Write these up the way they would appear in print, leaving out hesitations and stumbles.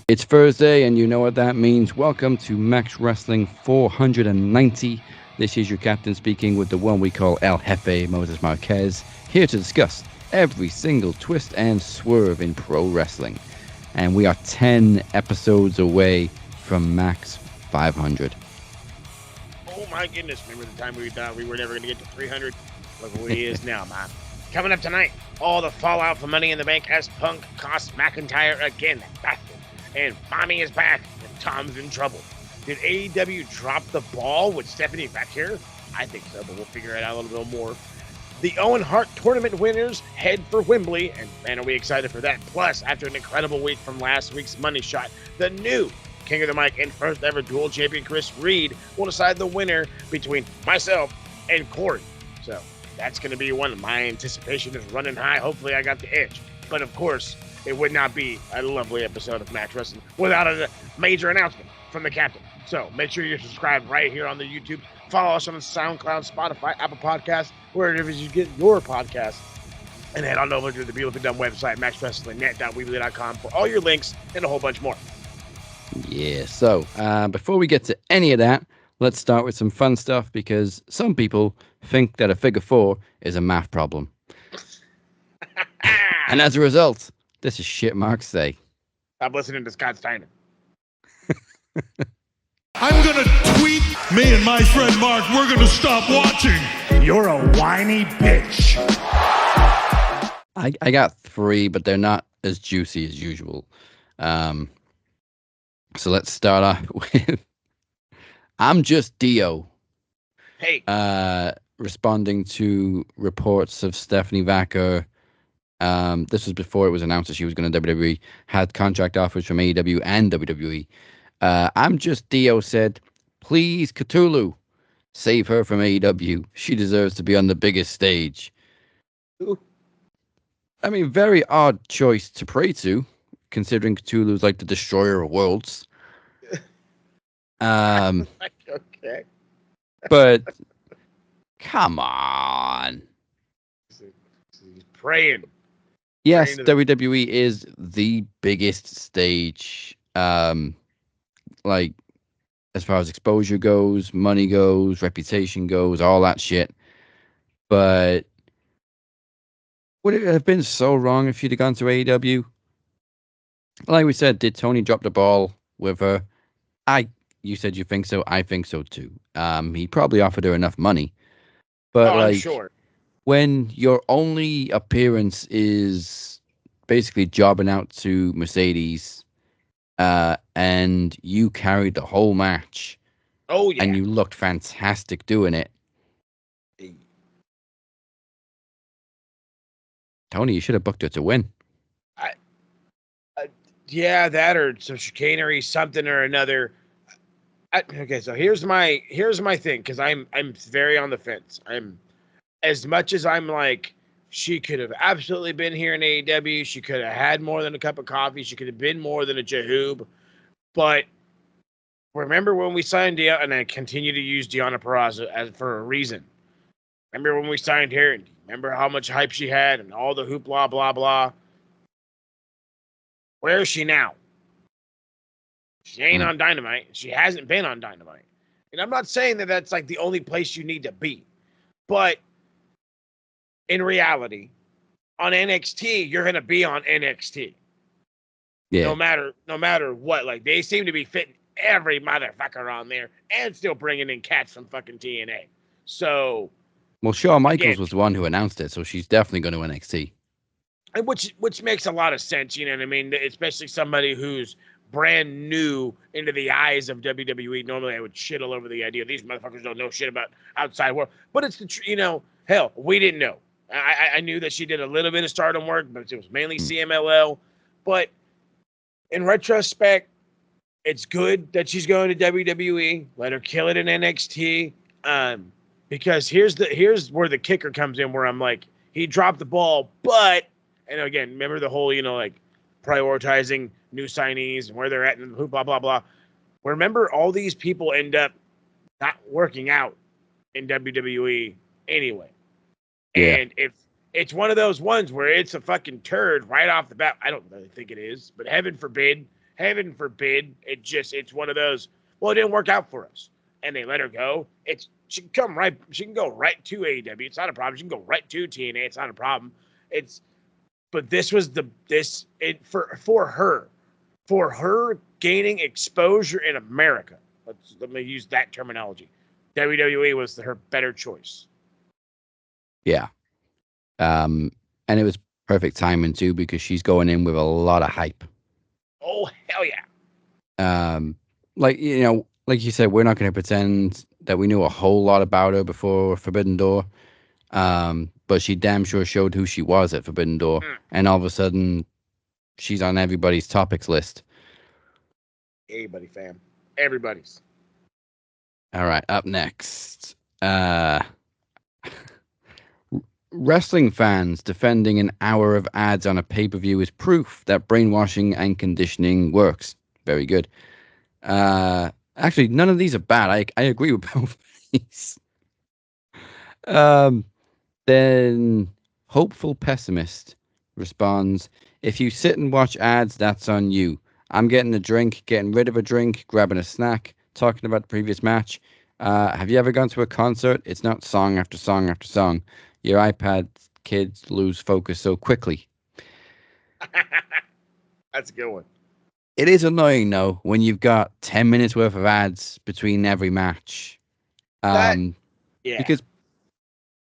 It's Thursday, and you know what that means. Welcome to Max Wrestling 490. This is your captain speaking with the one we call El Jefe, Moses Marquez, here to discuss every single twist and swerve in pro wrestling. And we are 10 episodes away from Max 500. Oh my goodness, remember the time we thought we were never going to get to 300? Look where he is now, man. Coming up tonight, all the fallout from Money in the Bank as Punk costs McIntyre again. And Mommy is back, and Tom's in trouble. Did AEW drop the ball with Stephanie back here? I think so, but we'll figure it out a little bit more. The Owen Hart tournament winners head for Wembley, and man, are we excited for that. Plus, after an incredible week from last week's Money Shot, the new King of the Mic and first ever dual champion Chris Reed will decide the winner between myself and Corey. So that's going to be one. My anticipation is running high. Hopefully I got the edge. But of course, it would not be a lovely episode of Max Wrestling without a major announcement from the captain. So make sure you're subscribed right here on the YouTube. Follow us on the SoundCloud, Spotify, Apple Podcasts, wherever you get your podcasts. And head on over to the beautifully done website, maxwrestlingnet.weebly.com for all your links and a whole bunch more. Yeah, so before we get to any of that, let's start with some fun stuff because some people think that a figure four is a math problem. And as a result, this is shit Mark say. Stop listening to Scott Steiner. I'm going to tweet me and my friend Mark. We're going to stop watching. You're a whiny bitch. I got three, but they're not as juicy as usual. So let's start off with I'm just Dio. Hey. Responding to reports of Stephanie Vacker. This was before it was announced that she was going to WWE, had contract offers from AEW and WWE. I'm just Dio said, please, Cthulhu, save her from AEW. She deserves to be on the biggest stage. Ooh. I mean, very odd choice to pray to, considering Cthulhu's like the destroyer of worlds. Okay. But come on. He's praying. Yes, WWE is the biggest stage. Like, as far as exposure goes, money goes, reputation goes, all that shit. But would it have been so wrong if she'd have gone to AEW? Like we said, did Tony drop the ball with her? You said you think so. I think so too. He probably offered her enough money. But I'm sure. When your only appearance is basically jobbing out to Mercedes, and you carried the whole match. Oh, yeah. And you looked fantastic doing it. Tony, you should have booked her to win. Yeah, that or some chicanery, something or another. Okay, so here's my thing, because I'm very on the fence. I'm, as much as I'm like, she could have absolutely been here in AEW. She could have had more than a cup of coffee. She could have been more than a Jahoob. But remember when we signed Deanna, and I continue to use Deanna Purrazzo as for a reason. Remember when we signed her, and remember how much hype she had and all the hoopla, blah, blah. Where is she now? She ain't on Dynamite. She hasn't been on Dynamite. And I'm not saying that that's like the only place you need to be. But in reality, on NXT, you're going to be on NXT. Yeah. No matter what. Like, they seem to be fitting every motherfucker on there and still bringing in cats from fucking TNA. So. Well, Shawn Michaels was the one who announced it, so she's definitely going to NXT. Which makes a lot of sense, you know what I mean? Especially somebody who's brand new into the eyes of WWE. Normally, I would shit all over the idea these motherfuckers don't know shit about outside world. But it's the hell, we didn't know. I knew that she did a little bit of Stardom work, but it was mainly CMLL. But in retrospect, It's good that she's going to WWE. Let her kill it in NXT. Because here's where the kicker comes in, where I'm like, he dropped the ball, but and again, remember the whole like prioritizing new signees and where they're at and blah blah blah. Remember, all these people end up not working out in WWE anyway. Yeah. And if it's one of those ones where it's a fucking turd right off the bat, I don't really think it is, but heaven forbid, it's one of those, well, it didn't work out for us. And they let her go. She can go right to AEW. It's not a problem. She can go right to TNA. It's not a problem. But this was for her gaining exposure in America. Let me use that terminology. WWE was her better choice. Yeah. And it was perfect timing too, because she's going in with a lot of hype. Oh, hell yeah. Like you said, we're not going to pretend that we knew a whole lot about her before Forbidden Door. But she damn sure showed who she was at Forbidden Door. And all of a sudden, she's on everybody's topics list. Everybody, fam. Everybody's. All right, up next. Wrestling fans defending an hour of ads on a pay-per-view is proof that brainwashing and conditioning works. Very good. Actually, none of these are bad. I agree with both of these. Then Hopeful Pessimist responds, if you sit and watch ads, that's on you. I'm getting a drink, getting rid of a drink, grabbing a snack, talking about the previous match. Have you ever gone to a concert? It's not song after song after song. Your iPad kids lose focus so quickly. That's a good one. It is annoying, though, when you've got 10 minutes worth of ads between every match. Yeah. Because,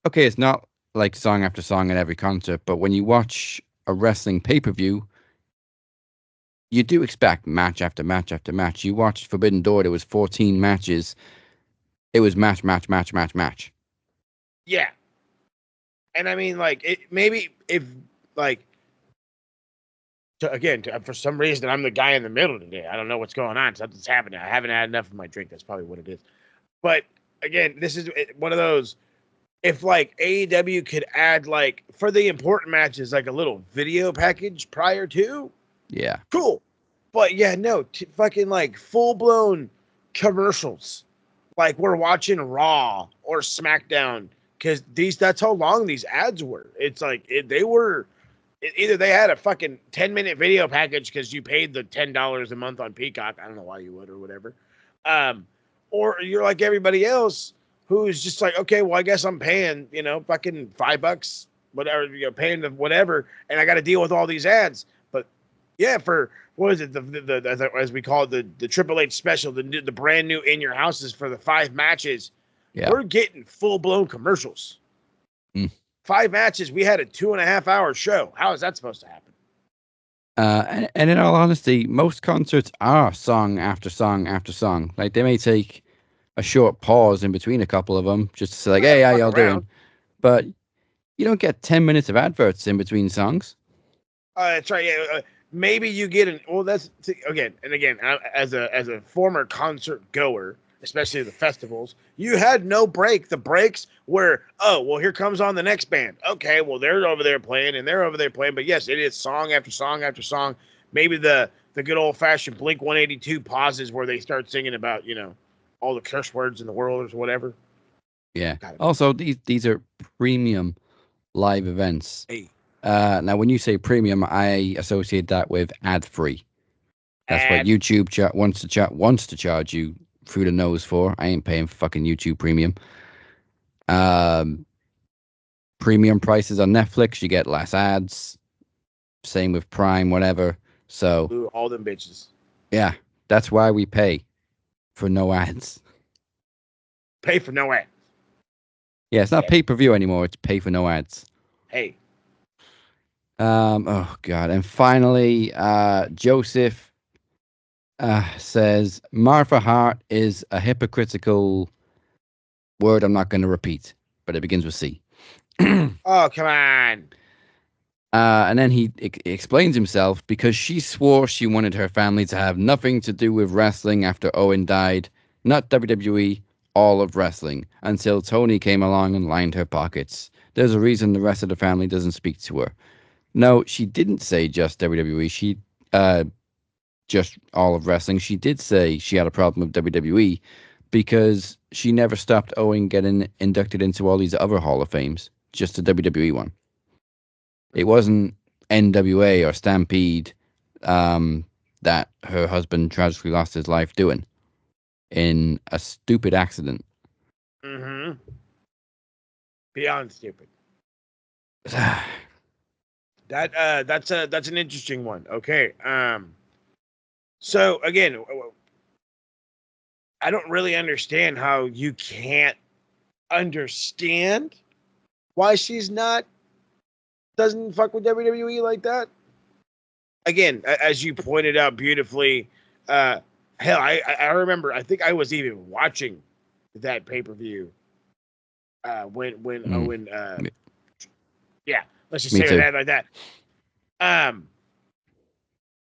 okay, it's not like song after song at every concert, but when you watch a wrestling pay-per-view, you do expect match after match after match. You watched Forbidden Door, there was 14 matches. It was match. Yeah. And I mean, maybe if, for some reason, I'm the guy in the middle today. I don't know what's going on. Something's happening. I haven't had enough of my drink. That's probably what it is. But again, this is one of those, if AEW could add for the important matches, a little video package prior to. Yeah. Cool. But yeah, no, fucking full-blown commercials. Like we're watching Raw or SmackDown, because that's how long these ads were. It's either they had a fucking 10-minute video package because you paid the $10 a month on Peacock. I don't know why you would or whatever. Or you're like everybody else who's just like, okay, well, I guess I'm paying, fucking $5, whatever, paying the whatever, and I got to deal with all these ads. But yeah, for what is it, the as we call it, the Triple H special, the brand new In Your Houses for the 5 matches. Yeah. We're getting full-blown commercials. 5 matches. We had a 2.5-hour show. How is that supposed to happen? And in all honesty, most concerts are song after song after song. Like they may take a short pause in between a couple of them just to say hey, how y'all doing? But you don't get 10 minutes of adverts in between songs. That's right. Yeah. Maybe you get that's again, as a former concert goer, especially the festivals, you had no break. The breaks were, here comes on the next band. Okay, well, they're over there playing, and they're over there playing. But yes, it is song after song after song. Maybe the good old-fashioned Blink-182 pauses where they start singing about, all the curse words in the world or whatever. Yeah. Also, these are premium live events. Hey. Now, when you say premium, I associate that with ad-free. That's what YouTube wants to charge you through the nose for. I ain't paying for fucking YouTube Premium. Premium prices on Netflix, you get less ads. Same with Prime, whatever. So all them bitches. Yeah, that's why we pay for no ads. Pay for no ads. Yeah, it's not pay-per-view anymore. It's pay for no ads. Hey. Oh God! And finally, Joseph says Martha Hart is a hypocritical word I'm not going to repeat, but it begins with C. Oh, come on. And then he explains himself because she swore she wanted her family to have nothing to do with wrestling after Owen died, not WWE, all of wrestling, until Tony came along and lined her pockets. There's a reason the rest of the family doesn't speak to her. No, she didn't say just WWE. She just all of wrestling. She did say she had a problem with WWE because she never stopped Owen getting inducted into all these other Hall of Fames, just the WWE one. It wasn't NWA or Stampede that her husband tragically lost his life doing in a stupid accident. Mm-hmm. Beyond stupid. That's an interesting one. Okay. So again, I don't really understand how you can't understand why she's doesn't fuck with WWE like that. Again, as you pointed out beautifully, hell, I remember. I think I was even watching that pay-per-view when Owen. Yeah, let's just Me say too. that like that. And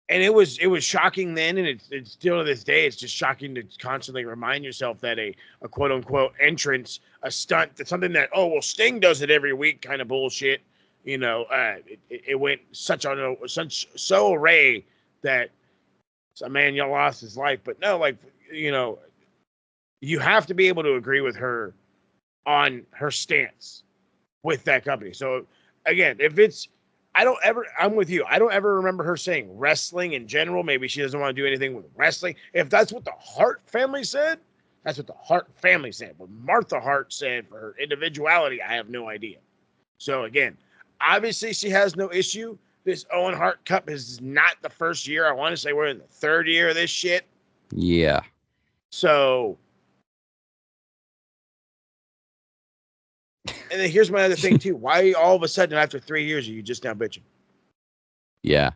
it was shocking then, and it's still to this day. It's just shocking to constantly remind yourself that a quote unquote entrance, a stunt, that's something that Sting does it every week, kind of bullshit. It went so array that a man lost his life. But no, you have to be able to agree with her on her stance with that company. So again, I'm with you. I don't ever remember her saying wrestling in general. Maybe she doesn't want to do anything with wrestling. If that's what the Hart family said, that's what the Hart family said. What Martha Hart said for her individuality, I have no idea. So again, obviously she has no issue. This Owen Hart Cup is not the first year. I want to say we're in the third year of this shit. Yeah. So, and then here's my other thing too. Why all of a sudden after 3 years are you just now bitching? Yeah.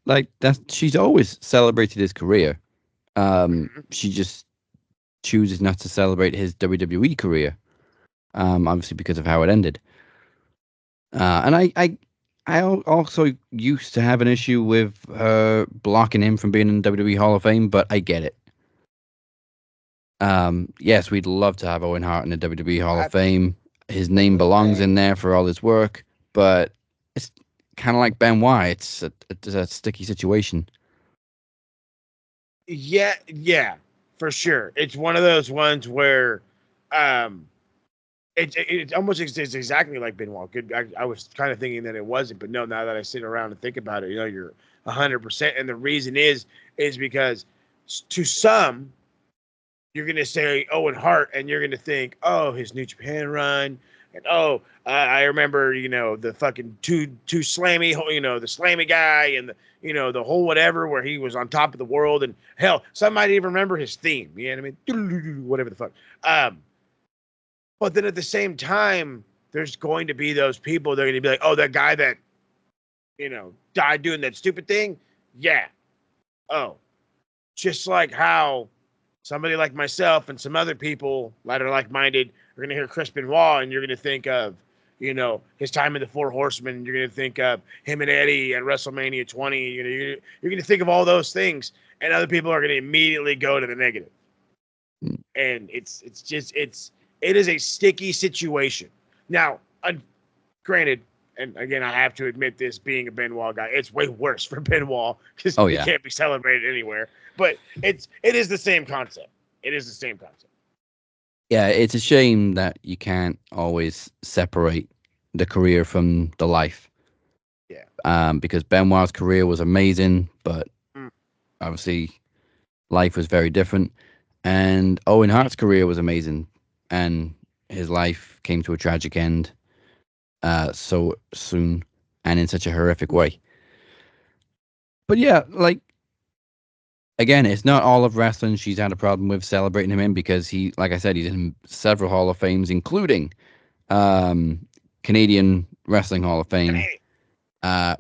Like she's always celebrated his career. She just chooses not to celebrate his WWE career. Obviously because of how it ended. And I also used to have an issue with her blocking him from being in the WWE Hall of Fame, but I get it. Yes, we'd love to have Owen Hart in the WWE Hall of Fame. His name belongs in there for all his work, but it's kind of like Benoit. It's a sticky situation. Yeah, for sure. It's one of those ones where, it almost is exactly like Benoit. I was kind of thinking that it wasn't, but no. Now that I sit around and think about it, you're 100%. And the reason is because to some, you're gonna say Owen Hart, and you're gonna think, oh, his New Japan run, and I remember, the fucking two slammy, the slammy guy, and the whole whatever where he was on top of the world, and hell, some might even remember his theme. You know what I mean? Whatever the fuck. But then at the same time, there's going to be those people. They're going to be like, oh, that guy that, died doing that stupid thing. Yeah. Oh, just like how somebody like myself and some other people that are like-minded are going to hear Chris Benoit, and you're going to think of, his time in the Four Horsemen. And you're going to think of him and Eddie at WrestleMania 20. You're going to think of all those things, and other people are going to immediately go to the negative. And it is a sticky situation. Now, granted, and again, I have to admit this, being a Benoit guy, it's way worse for Benoit because he can't be celebrated anywhere. But it is the same concept. It is the same concept. Yeah, it's a shame that you can't always separate the career from the life. Yeah. Because Benoit's career was amazing, but obviously life was very different. And Owen Hart's career was amazing, and his life came to a tragic end so soon and in such a horrific way. But yeah, again, it's not all of wrestling she's had a problem with celebrating him in, because he, like I said, he's in several Hall of Fames, including Canadian Wrestling Hall of Fame,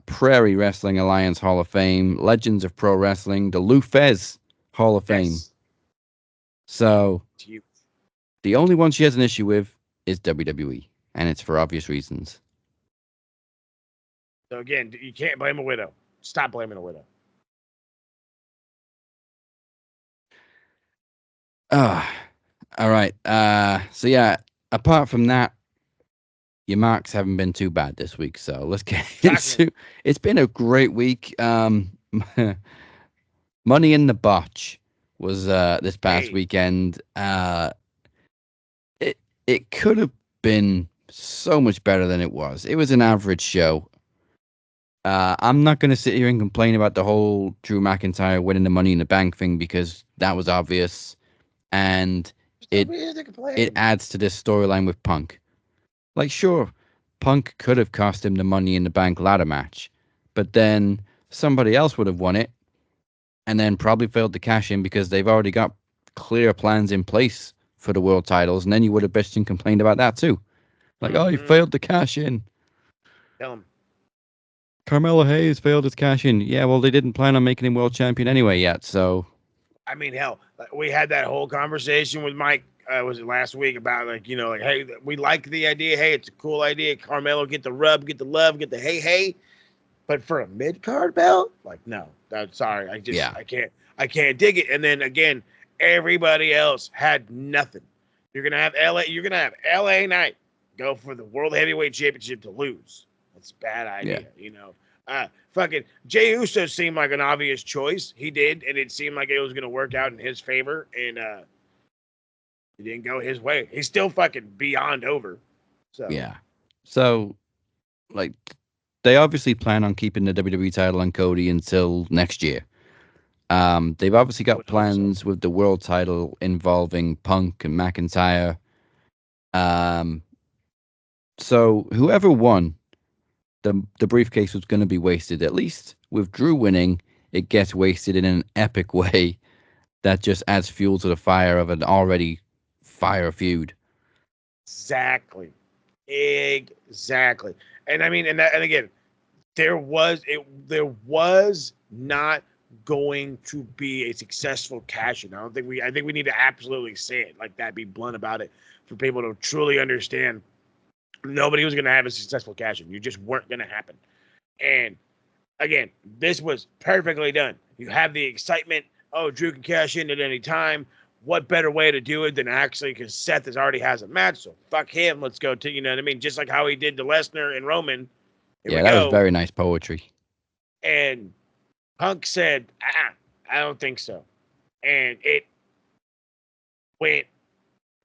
Prairie Wrestling Alliance Hall of Fame, Legends of Pro Wrestling, the Lou Fez Hall of Fame. So the only one she has an issue with is WWE, and it's for obvious reasons. So again, you can't blame a widow. Stop blaming a widow. All right. So yeah, apart from that, your marks haven't been too bad this week. So let's get into. It's been a great week. Money in the Botch was this past weekend. It could have been so much better than it was. It was an average show. I'm not going to sit here and complain about the whole Drew McIntyre winning the Money in the Bank thing because that was obvious, and it adds to this storyline with Punk. Like, sure, Punk could have cost him the Money in the Bank ladder match, but then somebody else would have won it, and then probably failed to cash in because they've already got clear plans in place for the world titles, and then you would have bitched and complained about that too. Like, oh, you failed to cash in. Tell him. Carmelo Hayes failed his cash in. Yeah, well, they didn't plan on making him world champion anyway yet, so. I mean, hell, we had that whole conversation with Mike, was it last week, about hey, we like the idea. Hey, it's a cool idea. Carmelo, get the rub, get the love, get the hey. But for a mid-card belt, no, sorry. I can't dig it. And then again, everybody else had nothing. You're going to have LA Knight go for the World Heavyweight Championship to lose. That's a bad idea, fucking Jey Uso seemed like an obvious choice. He did, and it seemed like it was going to work out in his favor, and it didn't go his way. He's still fucking beyond over. So yeah. So, they obviously plan on keeping the WWE title on Cody until next year. They've obviously got plans with the world title involving Punk and McIntyre. So whoever won, the briefcase was going to be wasted. At least with Drew winning, it gets wasted in an epic way that just adds fuel to the fire of an already fire feud. Exactly. And I mean, and again, there was not going to be a successful cash-in. I think we need to absolutely say it like that, be blunt about it for people to truly understand. Nobody was going to have a successful cash-in. You just weren't going to happen. And again, this was perfectly done. You have the excitement. Oh, Drew can cash in at any time. What better way to do it than actually, because Seth already has a match, so fuck him. Let's go to, you know what I mean? Just like how he did to Lesnar and Roman. That was very nice poetry. And Punk said, I don't think so. And it went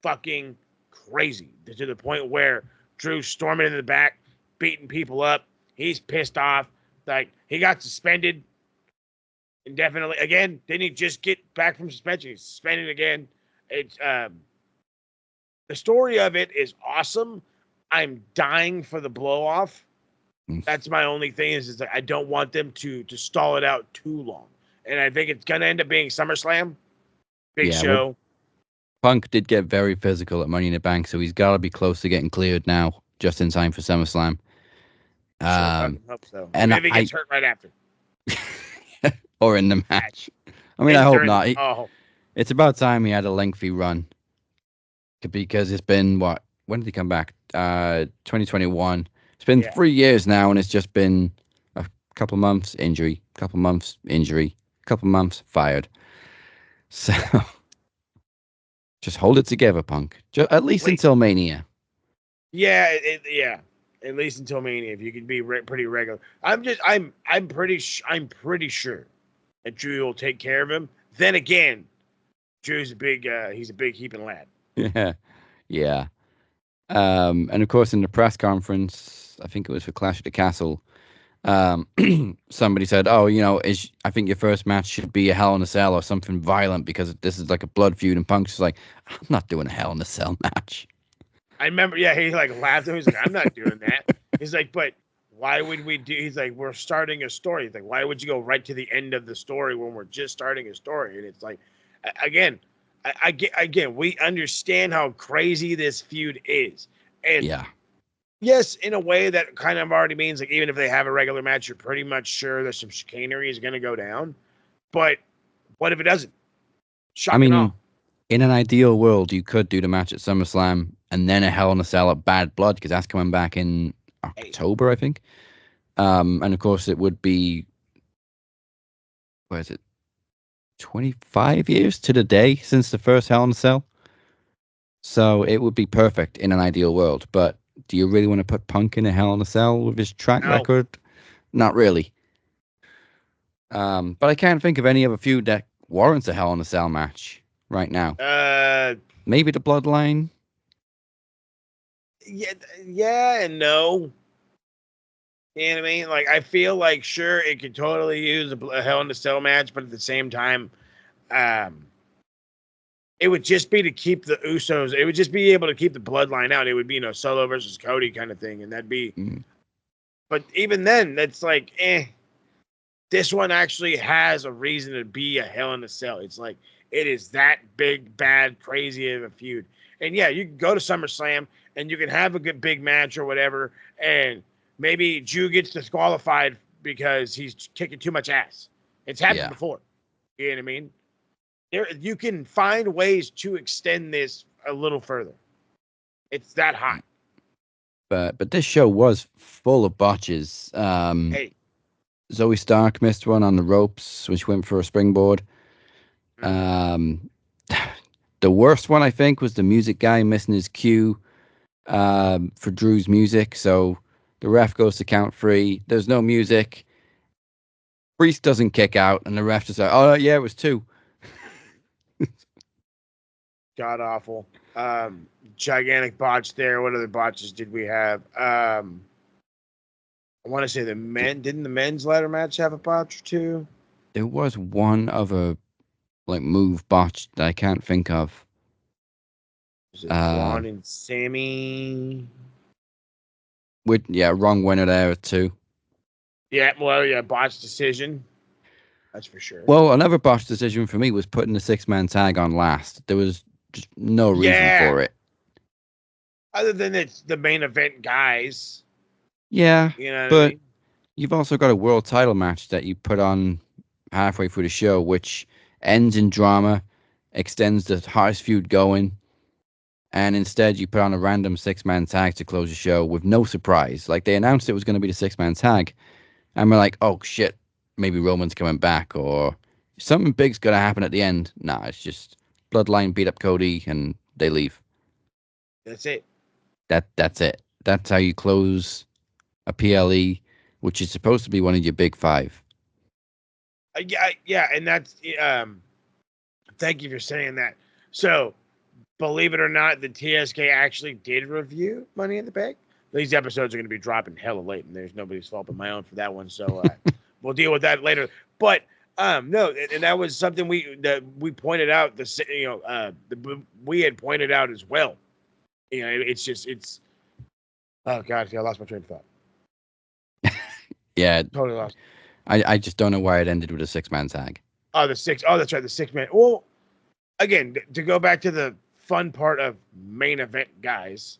fucking crazy to the point where Drew's storming in the back, beating people up. He's pissed off. Like, he got suspended indefinitely. Again, didn't he just get back from suspension? He's suspended again. It's the story of it is awesome. I'm dying for the blow off. That's my only thing is that I don't want them to stall it out too long. And I think it's going to end up being SummerSlam. Big show. Well, Punk did get very physical at Money in the Bank, so he's got to be close to getting cleared now, just in time for SummerSlam. I hope so. And maybe he gets hurt right after. Or in the match. I mean, I hope not. It's about time he had a lengthy run. Because it's been, when did he come back? 2021. It's been 3 years now, and it's just been a couple months injury, couple months injury, couple months fired. So just hold it together, Punk. At least until Mania. Yeah, at least until Mania. If you can be pretty regular, I'm pretty sure that Drew will take care of him. Then again, Drew's he's a big heaping lad. Yeah. And of course, in the press conference, I think it was for Clash at the Castle, somebody said, I think your first match should be a Hell in a Cell or something violent because this is like a blood feud. And Punk's just like, I'm not doing a Hell in a Cell match. I remember, he laughed. He was like, I'm not doing that. He's like, but why would we do? He's like, we're starting a story. He's like, why would you go right to the end of the story when we're just starting a story? And it's like, again, we understand how crazy this feud is. And yes, in a way that kind of already means like even if they have a regular match, you're pretty much sure that some chicanery is going to go down. But what if it doesn't? In an ideal world, you could do the match at SummerSlam and then a Hell in a Cell at Bad Blood because that's coming back in October, I think. And of course, it would be, what is it, 25 years to the day since the first Hell in a Cell. So it would be perfect in an ideal world. But do you really want to put Punk in a Hell in a Cell with his track No. record? Not really. But I can't think of any other feud that warrants a Hell in a Cell match right now. Maybe the Bloodline. Yeah, and no. You know what I mean? Like, I feel like, sure, it could totally use a Hell in a Cell match, but at the same time, it would just be to keep the Usos. It would just be able to keep the Bloodline out. It would be, Solo versus Cody kind of thing, and that'd be. But even then, that's like, This one actually has a reason to be a Hell in a Cell. It's like it is that big, bad, crazy of a feud. And yeah, you can go to SummerSlam and you can have a good big match or whatever, and maybe Drew gets disqualified because he's kicking too much ass. It's happened before. You know what I mean? You can find ways to extend this a little further. It's that hot. But this show was full of botches. Hey. Zoe Stark missed one on the ropes when she went for a springboard. The worst one, I think, was the music guy missing his cue for Drew's music. So the ref goes to count 3. There's no music. Priest doesn't kick out, and the ref just like, oh, yeah, it was 2. God awful. Gigantic botch there. What other botches did we have? I want to say didn't the men's ladder match have a botch or 2? There was one other move botch that I can't think of. Was it Braun and Sammy? Wrong winner there too. Yeah, botched decision. That's for sure. Well, another botched decision for me was putting the 6-man tag on last. There was just no reason for it. Other than it's the main event guys. Yeah, but I mean? You've also got a world title match that you put on halfway through the show, which ends in drama, extends the hottest feud going, and instead you put on a random 6-man tag to close the show with no surprise. Like, they announced it was going to be the 6-man tag, and we're like, oh shit, maybe Roman's coming back, or something big's going to happen at the end. Nah, it's just Bloodline beat up Cody, and they leave. That's it. That's it. That's how you close a PLE, which is supposed to be one of your big 5. Yeah, and that's thank you for saying that. So, believe it or not, the TSK actually did review Money in the Bank. These episodes are going to be dropping hella late, and there's nobody's fault but my own for that one. So we'll deal with that later. But no, and that was something we pointed out. We had pointed out as well. It's. Oh God, I lost my train of thought. Yeah, totally lost. I just don't know why it ended with a 6-man tag. Oh, that's right, the 6-man. Well, again, to go back to the fun part of main event guys,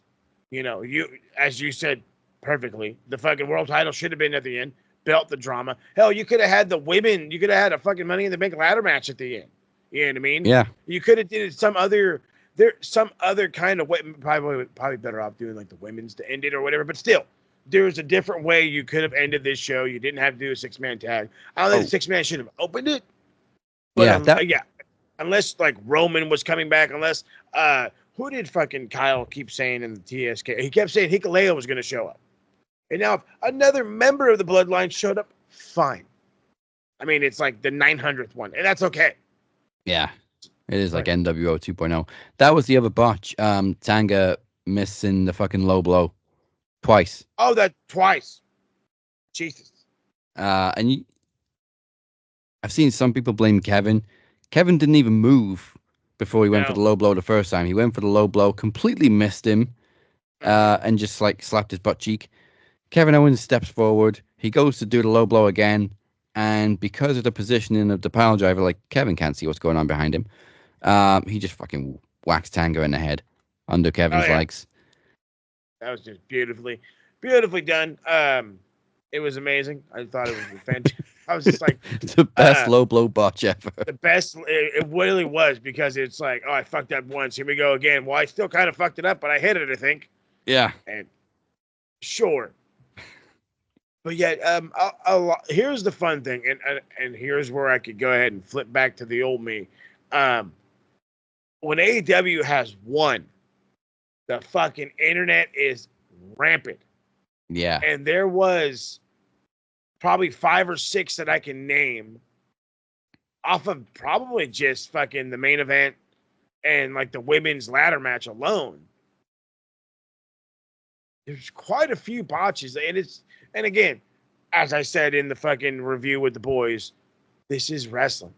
you as you said perfectly, the fucking world title should have been at the end. Belt the drama. Hell, you could have had the women. You could have had a fucking Money in the Bank ladder match at the end. You know what I mean? Yeah. You could have did some other kind of way. Probably better off doing like the women's to end it or whatever. But still, there was a different way you could have ended this show. You didn't have to do a 6-man tag. I don't think the 6-man should have opened it. But unless like Roman was coming back, unless who did fucking Kyle keep saying in the TSK? He kept saying Hikuleo was going to show up. And now if another member of the Bloodline showed up, fine. I mean, it's like the 900th one, and that's okay. Yeah, it is like NWO 2.0. That was the other botch. Tanga missing the fucking low blow twice. Oh, that twice. Jesus. And I've seen some people blame Kevin. Kevin didn't even move before he went for the low blow the first time. He went for the low blow, completely missed him, and just like slapped his butt cheek. Kevin Owens steps forward. He goes to do the low blow again, and because of the positioning of the pile driver, like Kevin can't see what's going on behind him, he just fucking whacks Tanga in the head under Kevin's legs. That was just beautifully done. It was amazing. I thought it was fantastic. I was just like the best low blow botch ever. The best. It really was, because it's like, oh, I fucked up once. Here we go again. Well, I still kind of fucked it up, but I hit it, I think. Yeah. And sure. But yet, here's the fun thing, and here's where I could go ahead and flip back to the old me. When AEW has won, the fucking internet is rampant. Yeah. And there was probably 5 or 6 that I can name off of probably just fucking the main event and like the women's ladder match alone. There's quite a few botches, and again, as I said in the fucking review with the boys, this is wrestling.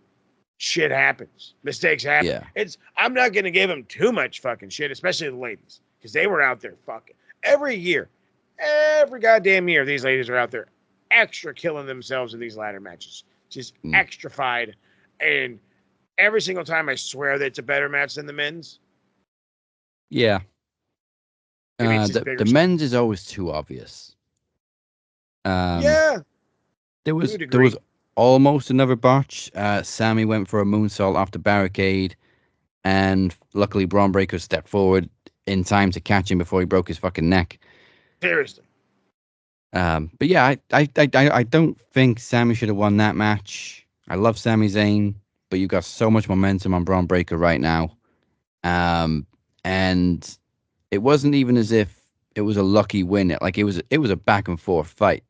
Shit happens. Mistakes happen. Yeah. I'm not gonna give them too much fucking shit, especially the ladies, because they were out there fucking every year. Every goddamn year, these ladies are out there extra killing themselves in these ladder matches. Just extra-fied. And every single time I swear that it's a better match than the men's. Yeah. The men's is always too obvious. Yeah. There was almost another botch. Sammy went for a moonsault off the barricade, and luckily Braun Breaker stepped forward in time to catch him before he broke his fucking neck. Seriously. But yeah, I don't think Sammy should have won that match. I love Sami Zayn, but you got so much momentum on Braun Breaker right now. And it wasn't even as if it was a lucky win. Like it was a back and forth fight,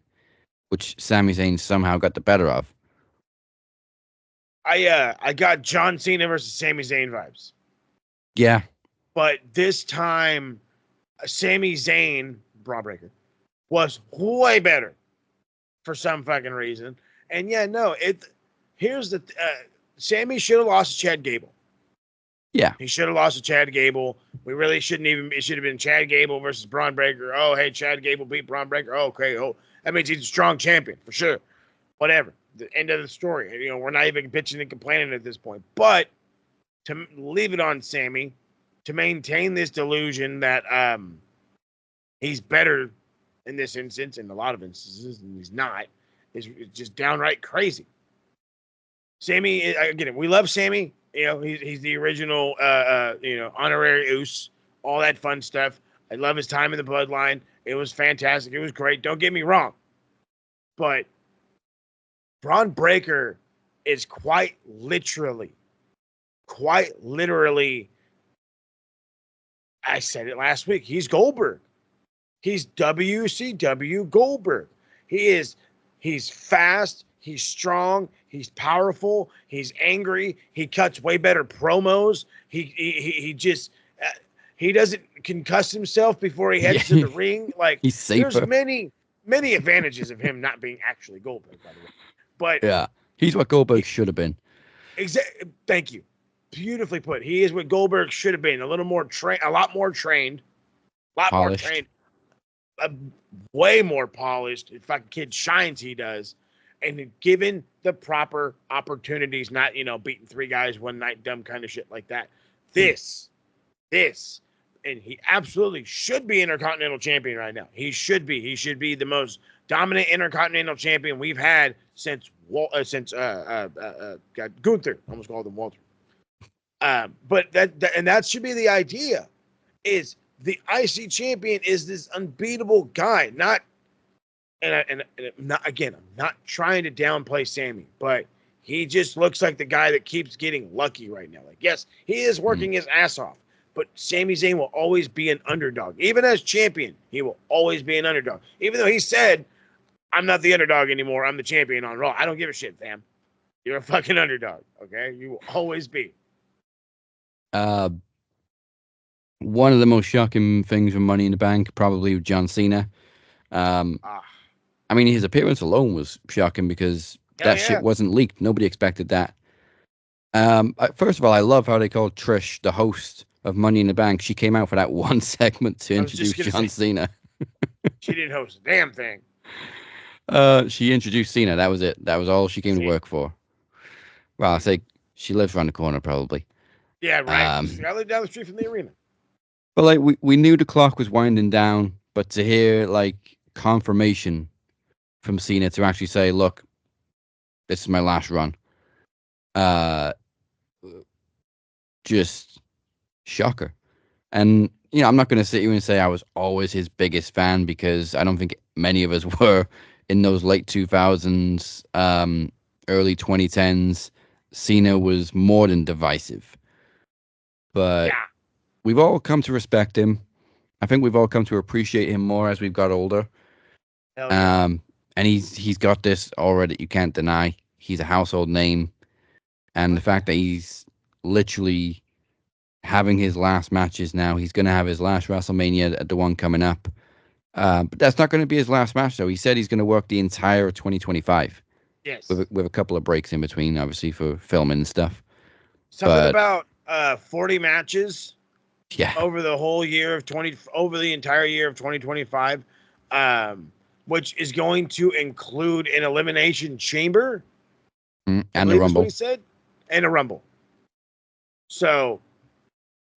which Sami Zayn somehow got the better of. I got John Cena versus Sami Zayn vibes. Yeah. But this time, Sami Zayn, Braun Breaker, was way better for some fucking reason. And yeah, no, here's the Sammy should have lost to Chad Gable. Yeah. He should have lost to Chad Gable. We really shouldn't even, it should have been Chad Gable versus Braun Breaker. Oh, hey, Chad Gable beat Braun Breaker. Oh, okay. Oh, that means he's a strong champion for sure. Whatever. The end of the story. You know, we're not even bitching and complaining at this point. But to leave it on Sammy, to maintain this delusion that he's better in this instance, in a lot of instances, and he's not, is just downright crazy. Sammy, again, we love Sammy. You know, he's the original, honorary Uce, all that fun stuff. I love his time in the Bloodline. It was fantastic. It was great. Don't get me wrong. But Braun Breaker is quite literally, I said it last week, he's Goldberg. He's WCW Goldberg. He's fast. He's strong. He's powerful. He's angry. He cuts way better promos. He just he doesn't concuss himself before he heads to the ring. Like he's safer. There's many advantages of him not being actually Goldberg, by the way. But yeah, he's what Goldberg should have been. Thank you. Beautifully put. He is what Goldberg should have been. A lot more trained, way more polished. In fact, kid shines. He does. And given the proper opportunities, not, beating 3 guys one night, dumb kind of shit like that. This, and he absolutely should be Intercontinental Champion right now. He should be. He should be the most dominant Intercontinental Champion we've had since Gunther. Almost called him Walter. But that should be the idea. Is the IC champion is this unbeatable guy, not. And I'm not trying to downplay Sammy, but he just looks like the guy that keeps getting lucky right now. Like, yes, he is working his ass off, but Sami Zayn will always be an underdog. Even as champion, he will always be an underdog. Even though he said, I'm not the underdog anymore, I'm the champion on Raw. I don't give a shit, fam. You're a fucking underdog, okay? You will always be. One of the most shocking things from Money in the Bank, probably John Cena. I mean, his appearance alone was shocking because shit wasn't leaked. Nobody expected that. First of all, I love how they called Trish the host of Money in the Bank. She came out for that one segment to introduce John Cena. She didn't host a damn thing. She introduced Cena. That was it. That was all she came to work for. Well, I say she lives around the corner, probably. Yeah, right. I live down the street from the arena. But like we knew the clock was winding down, but to hear like confirmation from Cena to actually say, look, this is my last run. Just shocker. And, I'm not going to sit here and say I was always his biggest fan because I don't think many of us were in those late 2000s, early 2010s, Cena was more than divisive. But Yeah. we've all come to respect him. I think we've all come to appreciate him more as we've got older. Hell yeah. And he's got this aura that you can't deny. He's a household name, and the fact that he's literally having his last matches now. He's going to have his last WrestleMania at the one coming up. But that's not going to be his last match, though. He said he's going to work the entire 2025. Yes. With a couple of breaks in between, obviously, for filming and stuff. Something about 40 matches. Yeah. Over the whole year of over the entire year of 2025, which is going to include an elimination chamber and a rumble. What he said, and a rumble. So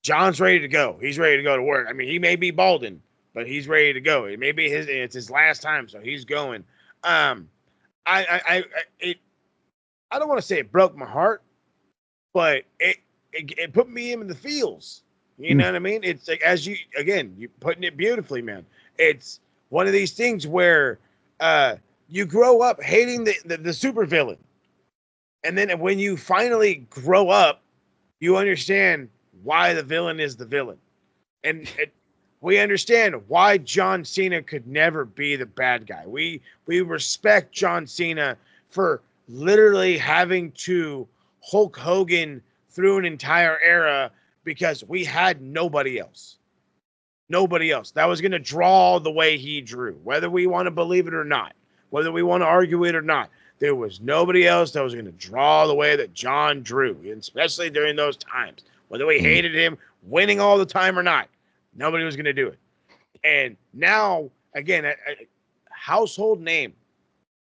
John's ready to go. He's ready to go to work. I mean, he may be balding, but he's ready to go. It may be it's his last time, so he's going. I don't want to say it broke my heart, but it put me in the feels. You know what I mean? It's like, you're putting it beautifully, man. It's one of these things where you grow up hating the super villain. And then when you finally grow up, you understand why the villain is the villain. And we understand why John Cena could never be the bad guy. We respect John Cena for literally having to Hulk Hogan through an entire era because we had nobody else. Nobody else that was going to draw the way he drew, whether we want to believe it or not, whether we want to argue it or not. There was nobody else that was going to draw the way that John drew, especially during those times. Whether we hated him winning all the time or not, nobody was going to do it. And now, again, a household name.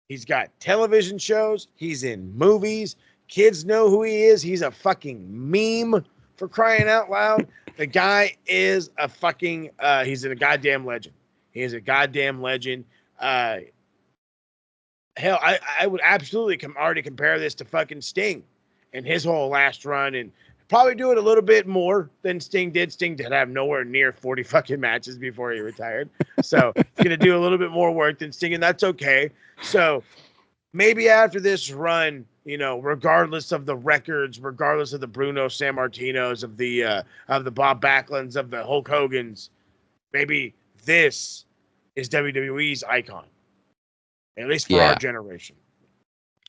He's got television shows. He's in movies. Kids know who he is. He's a fucking meme. For crying out loud, the guy is a fucking, he's a goddamn legend. He is a goddamn legend. Hell, I would absolutely already compare this to fucking Sting and his whole last run, and probably do it a little bit more than Sting did. Sting did have nowhere near 40 fucking matches before he retired. So he's going to do a little bit more work than Sting, and that's okay. So maybe after this run, regardless of the records, regardless of the Bruno Sammartinos, of the Bob Backlunds, of the Hulk Hogans, maybe this is WWE's icon, at least for our generation.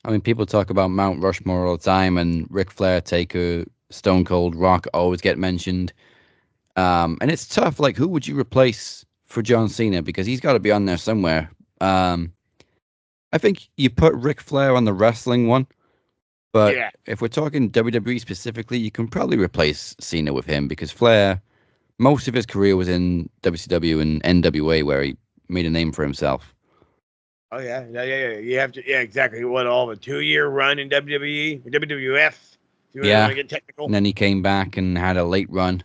I mean, people talk about Mount Rushmore all the time, and Ric Flair, Taker, Stone Cold, Rock always get mentioned. And it's tough. Like, who would you replace for John Cena? Because he's got to be on there somewhere. I think you put Ric Flair on the wrestling one. But if we're talking WWE specifically, you can probably replace Cena with him because Flair, most of his career was in WCW and NWA, where he made a name for himself. Oh, yeah. You have to, exactly. What, all the 2-year run in WWE, WWF? If you really want to get technical. And then he came back and had a late run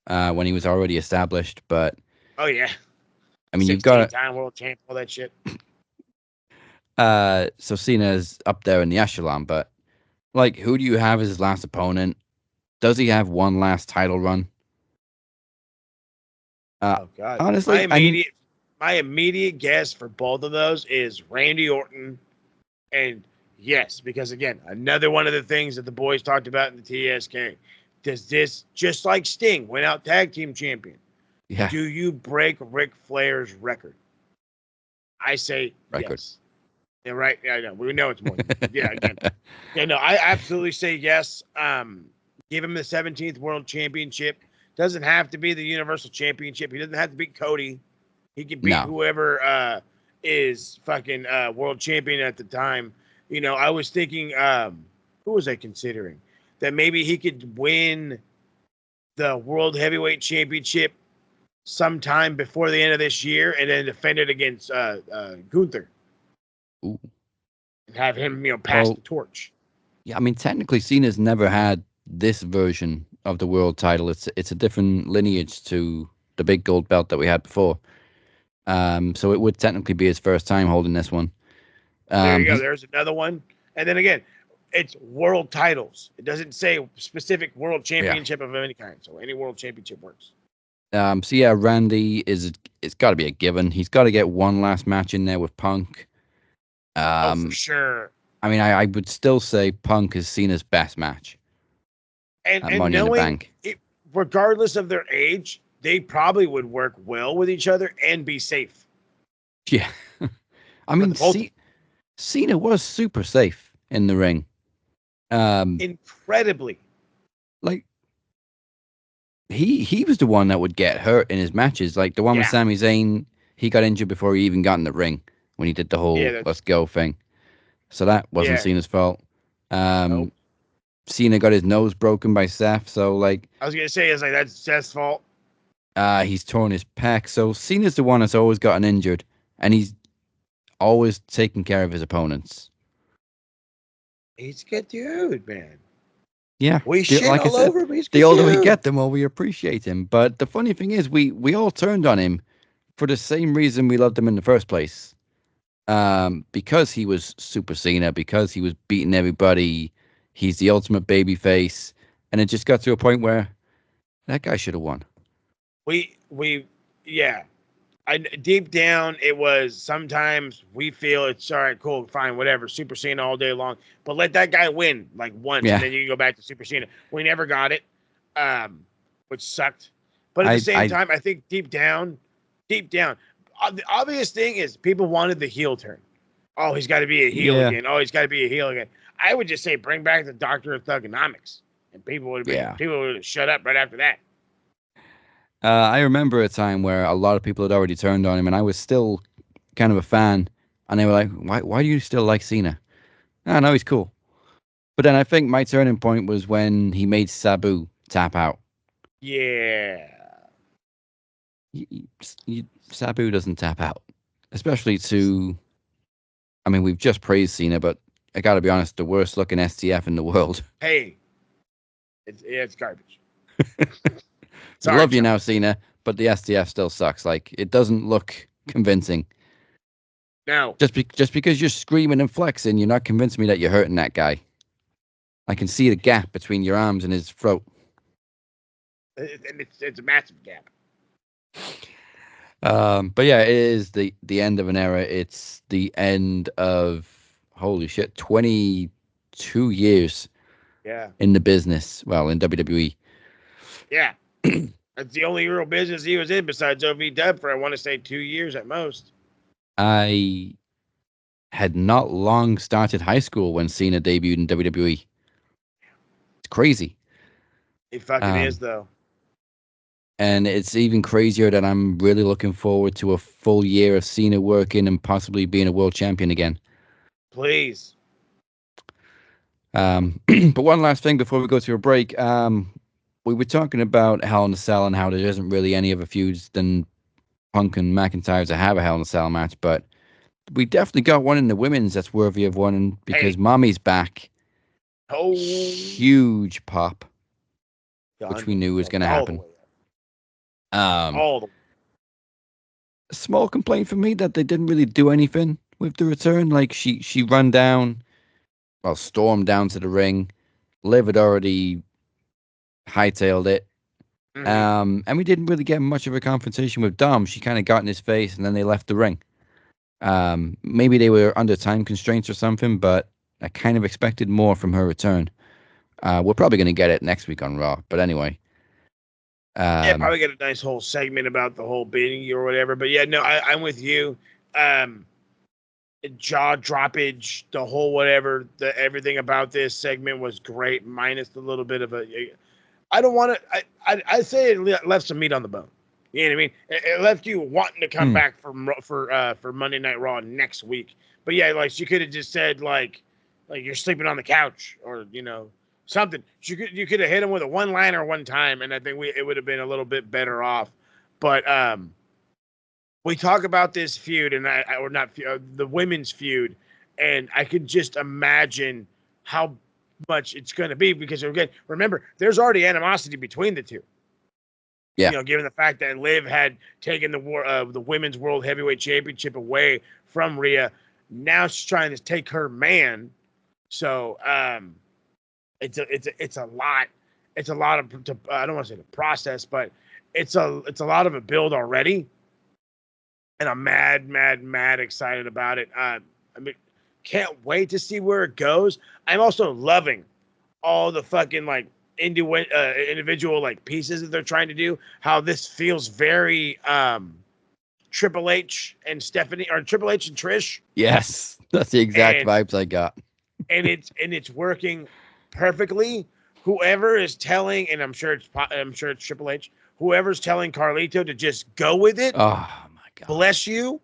when he was already established. But oh, yeah. I mean, you've got time world champ, all that shit. So Cena's up there in the echelon, but like, who do you have as his last opponent? Does he have one last title run? Oh God! Honestly, my immediate guess for both of those is Randy Orton, and yes, because again, another one of the things that the boys talked about in the TSK. Does this, just like Sting went out tag team champion? Yeah. Do you break Ric Flair's record? I say yes. Yeah, right. Yeah, I know. We know it's more. Again. I absolutely say yes. Give him the 17th World Championship. Doesn't have to be the Universal Championship. He doesn't have to beat Cody. He can beat whoever is fucking world champion at the time. I was thinking, who was I considering? That maybe he could win the World Heavyweight Championship sometime before the end of this year and then defend it against Gunther. Ooh. And have him, pass the torch. Yeah, I mean, technically, Cena's never had this version of the world title. It's a different lineage to the big gold belt that we had before. So it would technically be his first time holding this one. There you go. There's another one. And then again, it's world titles. It doesn't say specific world championship of any kind. So any world championship works. So yeah, Randy it's got to be a given. He's got to get one last match in there with Punk. For sure. I mean, I would still say Punk is Cena's best match And at Money in the knowing Bank. it, regardless of their age, they probably would work well with each other and be safe. Yeah. I mean, Cena was super safe in the ring. Incredibly. Like, he was the one that would get hurt in his matches. Like, the one with Sami Zayn, he got injured before he even got in the ring when he did the whole let's go thing. So that wasn't Cena's fault. Nope. Cena got his nose broken by Seth, so like I was gonna say, it's like that's Seth's fault. He's torn his pec. So Cena's the one that's always gotten injured, and he's always taking care of his opponents. He's a good dude, man. Yeah, we shit all over him. The older we get, the more we appreciate him. But the funny thing is, we all turned on him for the same reason we loved him in the first place. Because he was Super Cena, because he was beating everybody. He's the ultimate baby face, and it just got to a point where that guy should have won. Deep down, it was sometimes we feel it's all right, cool, fine, whatever, Super Cena all day long, but let that guy win like once, and then you can go back to Super Cena. We never got it, which sucked. But at the same time, I think deep down, the obvious thing is people wanted the heel turn. Oh, he's got to be a heel again. Oh, he's got to be a heel again. I would just say bring back the Doctor of Thugonomics, and people would have shut up right after that. I remember a time where a lot of people had already turned on him, and I was still kind of a fan, and they were like, why do you still like Cena? I know he's cool. But then I think my turning point was when he made Sabu tap out. Yeah. Sabu doesn't tap out, especially to... I mean, we've just praised Cena, but I got to be honest, the worst looking STF in the world. Hey, it's garbage. I love you now, Cena, but the STF still sucks. Like, it doesn't look convincing. No. Just because you're screaming and flexing, you're not convincing me that you're hurting that guy. I can see the gap between your arms and his throat. And it's a massive gap. But yeah, it is the end of an era. It's the end of, holy shit, 22 years in the business. Well, in WWE. Yeah. That's the only real business he was in besides OVW for, I want to say, 2 years at most. I had not long started high school when Cena debuted in WWE. It's crazy. It fucking is, though. And it's even crazier that I'm really looking forward to a full year of Cena working and possibly being a world champion again. Please. But one last thing before we go to a break. We were talking about Hell in a Cell and how there isn't really any other feuds than Punk and McIntyre to have a Hell in a Cell match, but we definitely got one in the women's that's worthy of one because Mommy's back. Oh, huge pop, which we knew was going to happen. Small complaint for me that they didn't really do anything with the return. Like she ran down, stormed down to the ring. Liv had already hightailed it. Mm-hmm. And we didn't really get much of a confrontation with Dom. She kind of got in his face and then they left the ring. Maybe they were under time constraints or something, but I kind of expected more from her return. We're probably going to get it next week on Raw, but anyway. Probably get a nice whole segment about the whole beating or whatever. But yeah, no, I'm with you. Jaw droppage, the whole whatever, everything about this segment was great, minus the little bit of I don't want to. I say it left some meat on the bone. You know what I mean? It left you wanting to come back for Monday Night Raw next week. But yeah, like she could have just said like you're sleeping on the couch or something. You could have hit him with a one-liner one time, and I think it would have been a little bit better off. But we talk about this feud and the women's feud, and I could just imagine how much it's going to be because again, remember, there's already animosity between the two. Yeah. Given the fact that Liv had taken the women's world heavyweight championship away from Rhea, now she's trying to take her man. So it's a lot. It's a lot of I don't want to say the process, but it's a lot of a build already. And I'm mad excited about it. I mean, Can't wait to see where it goes. I'm also loving all the fucking like individual like pieces that they're trying to do. How this feels very Triple H and Stephanie, or Triple H and Trish. Yes, that's the exact vibes I got. And it's working perfectly. Whoever is telling, and I'm sure it's Triple H. Whoever's telling Carlito to just go with it. Oh my God! Bless you.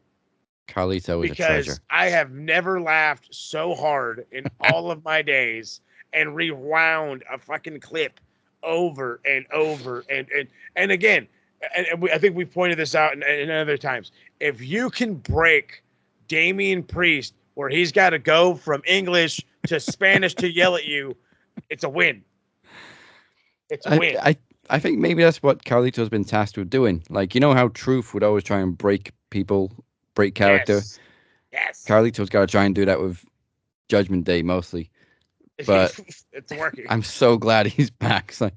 Carlito is a treasure. Because I have never laughed so hard in all of my days and rewound a fucking clip over and over and again. And I think we pointed this out in other times. If you can break Damian Priest where he's got to go from English to Spanish to yell at you, it's a win. It's a win. I think maybe that's what Carlito's been tasked with doing. Like, you know how Truth would always try and break people, break character? Yes. Carlito's got to try and do that with Judgment Day mostly. But it's working. I'm so glad he's back. It's like,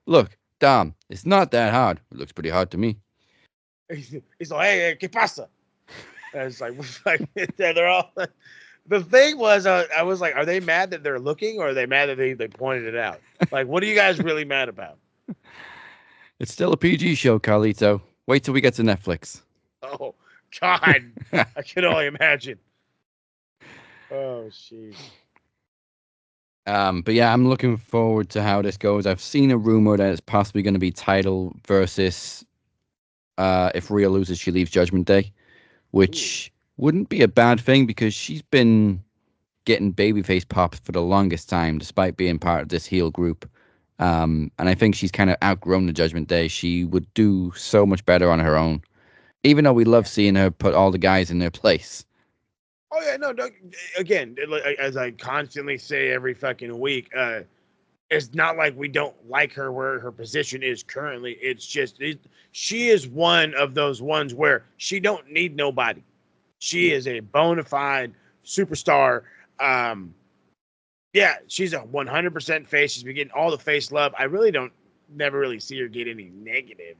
look, Dom, it's not that hard. It looks pretty hard to me. He's like, hey, ¿qué pasa? And it's like they're all. The thing was, I was like, are they mad that they're looking, or are they mad that they pointed it out? Like, what are you guys really mad about? It's still a PG show, Carlito. Wait till we get to Netflix. Oh, God. I can only imagine. Oh, jeez. But yeah, I'm looking forward to how this goes. I've seen a rumor that it's possibly going to be title versus if Rhea loses, she leaves Judgment Day, which wouldn't be a bad thing because she's been getting babyface pops for the longest time, despite being part of this heel group. And I think she's kind of outgrown the Judgment Day. She would do so much better on her own, even though we love seeing her put all the guys in their place. Oh, yeah, no, again, as I constantly say every fucking week, it's not like we don't like her where her position is currently. It's just she is one of those ones where she don't need nobody. She is a bona fide superstar. Yeah, she's a 100% face. She's been getting all the face love. I really never really see her get any negative.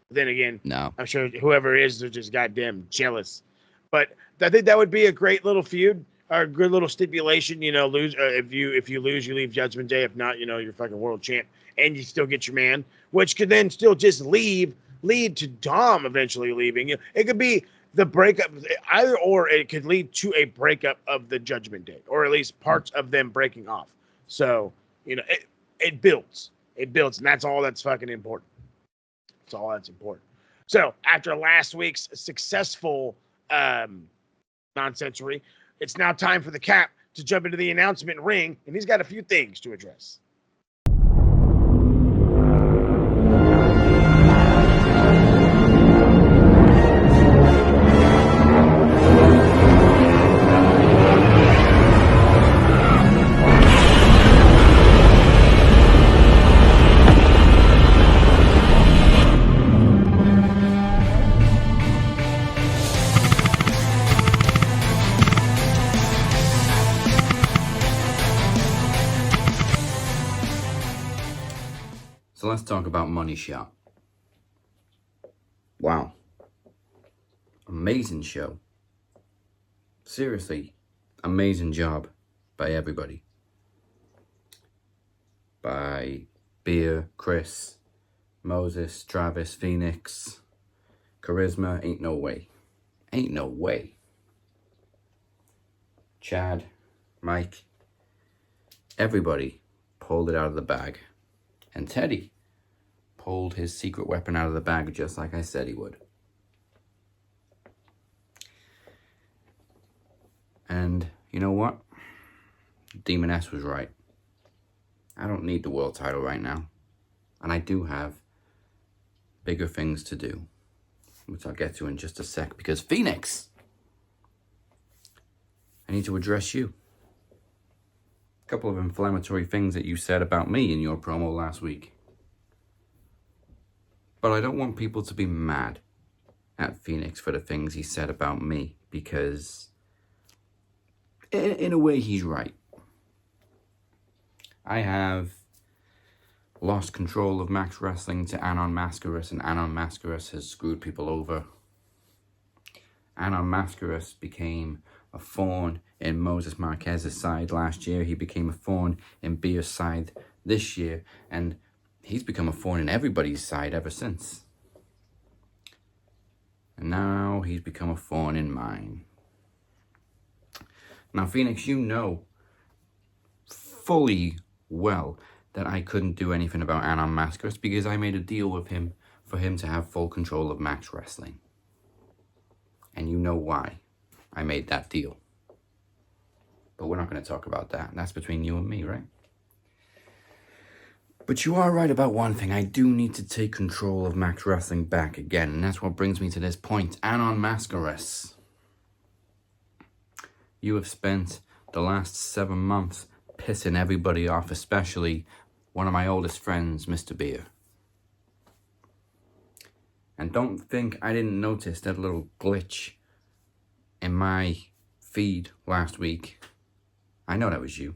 But then again, no, I'm sure whoever is, they're just goddamn jealous. But I think that would be a great little feud or a good little stipulation. You know, lose if you lose, you leave Judgment Day. If not, you know, you're fucking world champ, and you still get your man, which could then still just lead to Dom eventually leaving. You know, it could be the breakup, either or. It could lead to a breakup of the Judgment Day, or at least parts of them breaking off. So you know, it builds, and that's all that's fucking important. That's all that's important. So after last week's successful nonsensory, it's now time for the Cap to jump into the announcement ring, and he's got a few things to address. So let's talk about Money Shot. Wow. Amazing show. Seriously, amazing job by everybody. By Beer, Chris, Moses, Travis, Phoenix, Charisma. Ain't no way. Ain't no way. Chad, Mike, everybody pulled it out of the bag. And Teddy pulled his secret weapon out of the bag just like I said he would. And you know what? Demon S was right. I don't need the world title right now. And I do have bigger things to do, which I'll get to in just a sec. Because Phoenix, I need to address you. A couple of inflammatory things that you said about me in your promo last week. But I don't want people to be mad at Phoenix for the things he said about me, because in a way he's right. I have lost control of Max Wrestling to Anon Mascaras, and Anon Mascaras has screwed people over. Anon Mascaras became a thorn in Moses Marquez's side last year. He became a thorn in Beer's side this year. And he's become a thorn in everybody's side ever since. And now he's become a thorn in mine. Now, Phoenix, you know fully well that I couldn't do anything about Anon Mascaras because I made a deal with him for him to have full control of Max Wrestling. And you know why I made that deal. But we're not going to talk about that. That's between you and me, right? But you are right about one thing. I do need to take control of Max Wrestling back again. And that's what brings me to this point. Anon Mascaras. You have spent the last 7 months pissing everybody off, especially one of my oldest friends, Mr. Beer. And don't think I didn't notice that little glitch in my feed last week. I know that was you.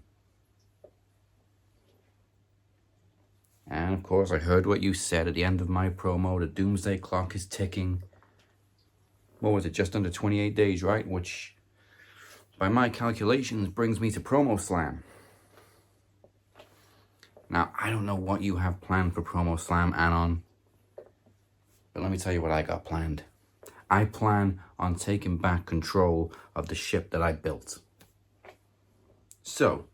And of course, I heard what you said at the end of my promo. The doomsday clock is ticking. What was it? Just under 28 days, right? Which, by my calculations, brings me to Promo Slam. Now, I don't know what you have planned for Promo Slam, Anon. But let me tell you what I got planned. I plan on taking back control of the ship that I built. So,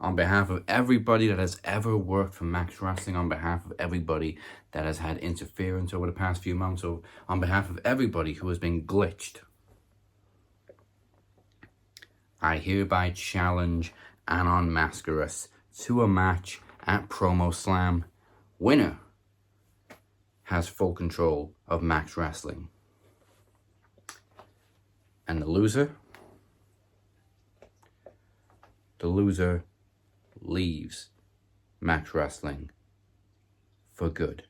on behalf of everybody that has ever worked for Max Wrestling, on behalf of everybody that has had interference over the past few months, or on behalf of everybody who has been glitched, I hereby challenge Anon Mascaras to a match at Promo Slam. Winner has full control of Max Wrestling. And the loser leaves Max Wrestling for good.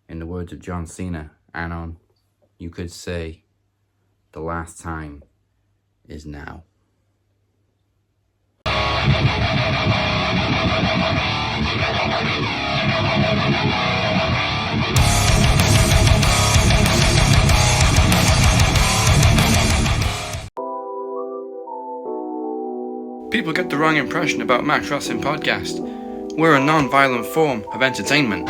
In the words of John Cena, Anon, you could say the last time is now. People get the wrong impression about Max Wrestling Podcast. We're a non-violent form of entertainment.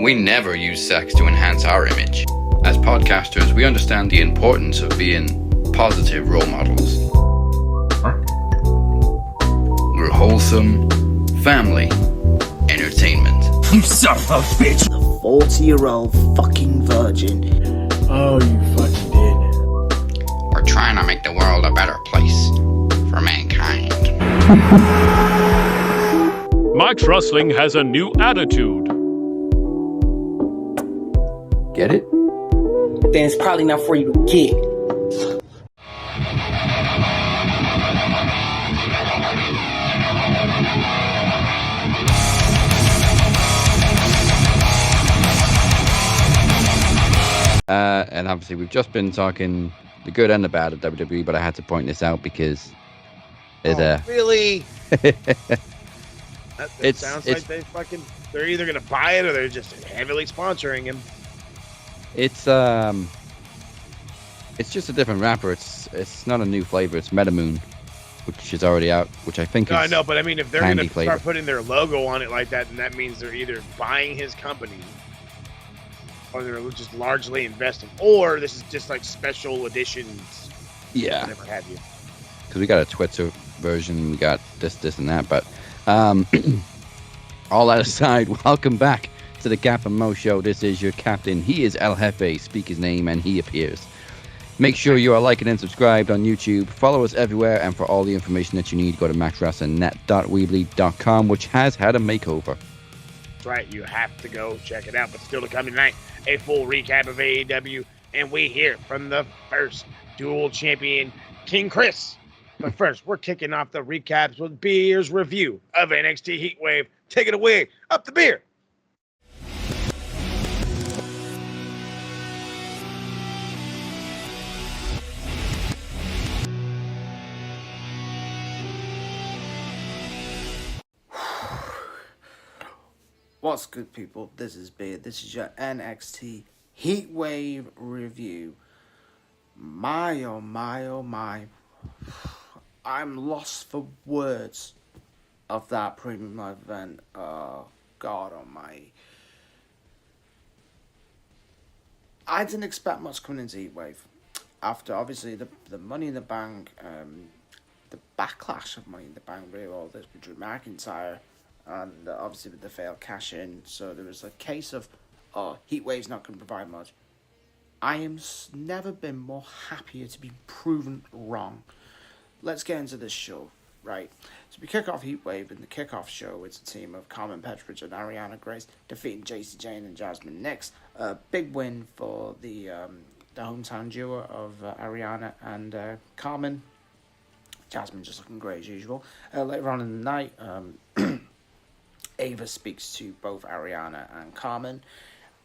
We never use sex to enhance our image. As podcasters, we understand the importance of being positive role models. We're wholesome, family, entertainment. You son of a bitch! The 40-year-old fucking virgin. Oh, you fucking did. We're trying to make the world a better place for mankind. Max Wrestling has a new attitude. Get it? Then it's probably not for you to get. And obviously we've just been talking the good and the bad of WWE, but I had to point this out because there's really? It sounds like they're either gonna buy it or they're just heavily sponsoring him. It's just a different rapper. It's not a new flavor. It's Metamoon, which is already out, which I think is I know, but I mean, if they're gonna flavor. start putting their logo on it like that, then that means they're either buying his company or they're just largely investing, or this is just like special editions. Yeah. Whatever have you. Because we got a Twitter version, we got this, and that. But all that aside, welcome back to the Cap and Mo Show. This is your captain. He is El Jefe. Speak his name, and he appears. Make sure you are liking and subscribed on YouTube. Follow us everywhere, and for all the information that you need, go to maxwrestlingnet.weebly.com, which has had a makeover. That's right. You have to go check it out. But still to come tonight, a full recap of AEW, and we hear from the first dual champion, King Chris. But first, we're kicking off the recaps with Beer's review of NXT Heatwave. Take it away, up the Beer. What's good, people? This is Beer. This is your NXT Heatwave review. My, oh my, oh my. I'm lost for words of that premium live event. Oh, God almighty. I didn't expect much coming into Heatwave. After, obviously, the Money in the Bank, the backlash of Money in the Bank, really, all this with Drew McIntyre, and obviously with the failed cash-in. So there was a case of, Heatwave's not going to provide much. I am never been more happier to be proven wrong. Let's get into this show, right? So we kick off Heatwave in the kickoff show. It's a team of Carmen Petrovich and Ariana Grace defeating Jacy Jayne and Jasmine Nix. A big win for the hometown duo of Ariana and Carmen. Jasmine just looking great as usual. Later on in the night, Ava speaks to both Ariana and Carmen.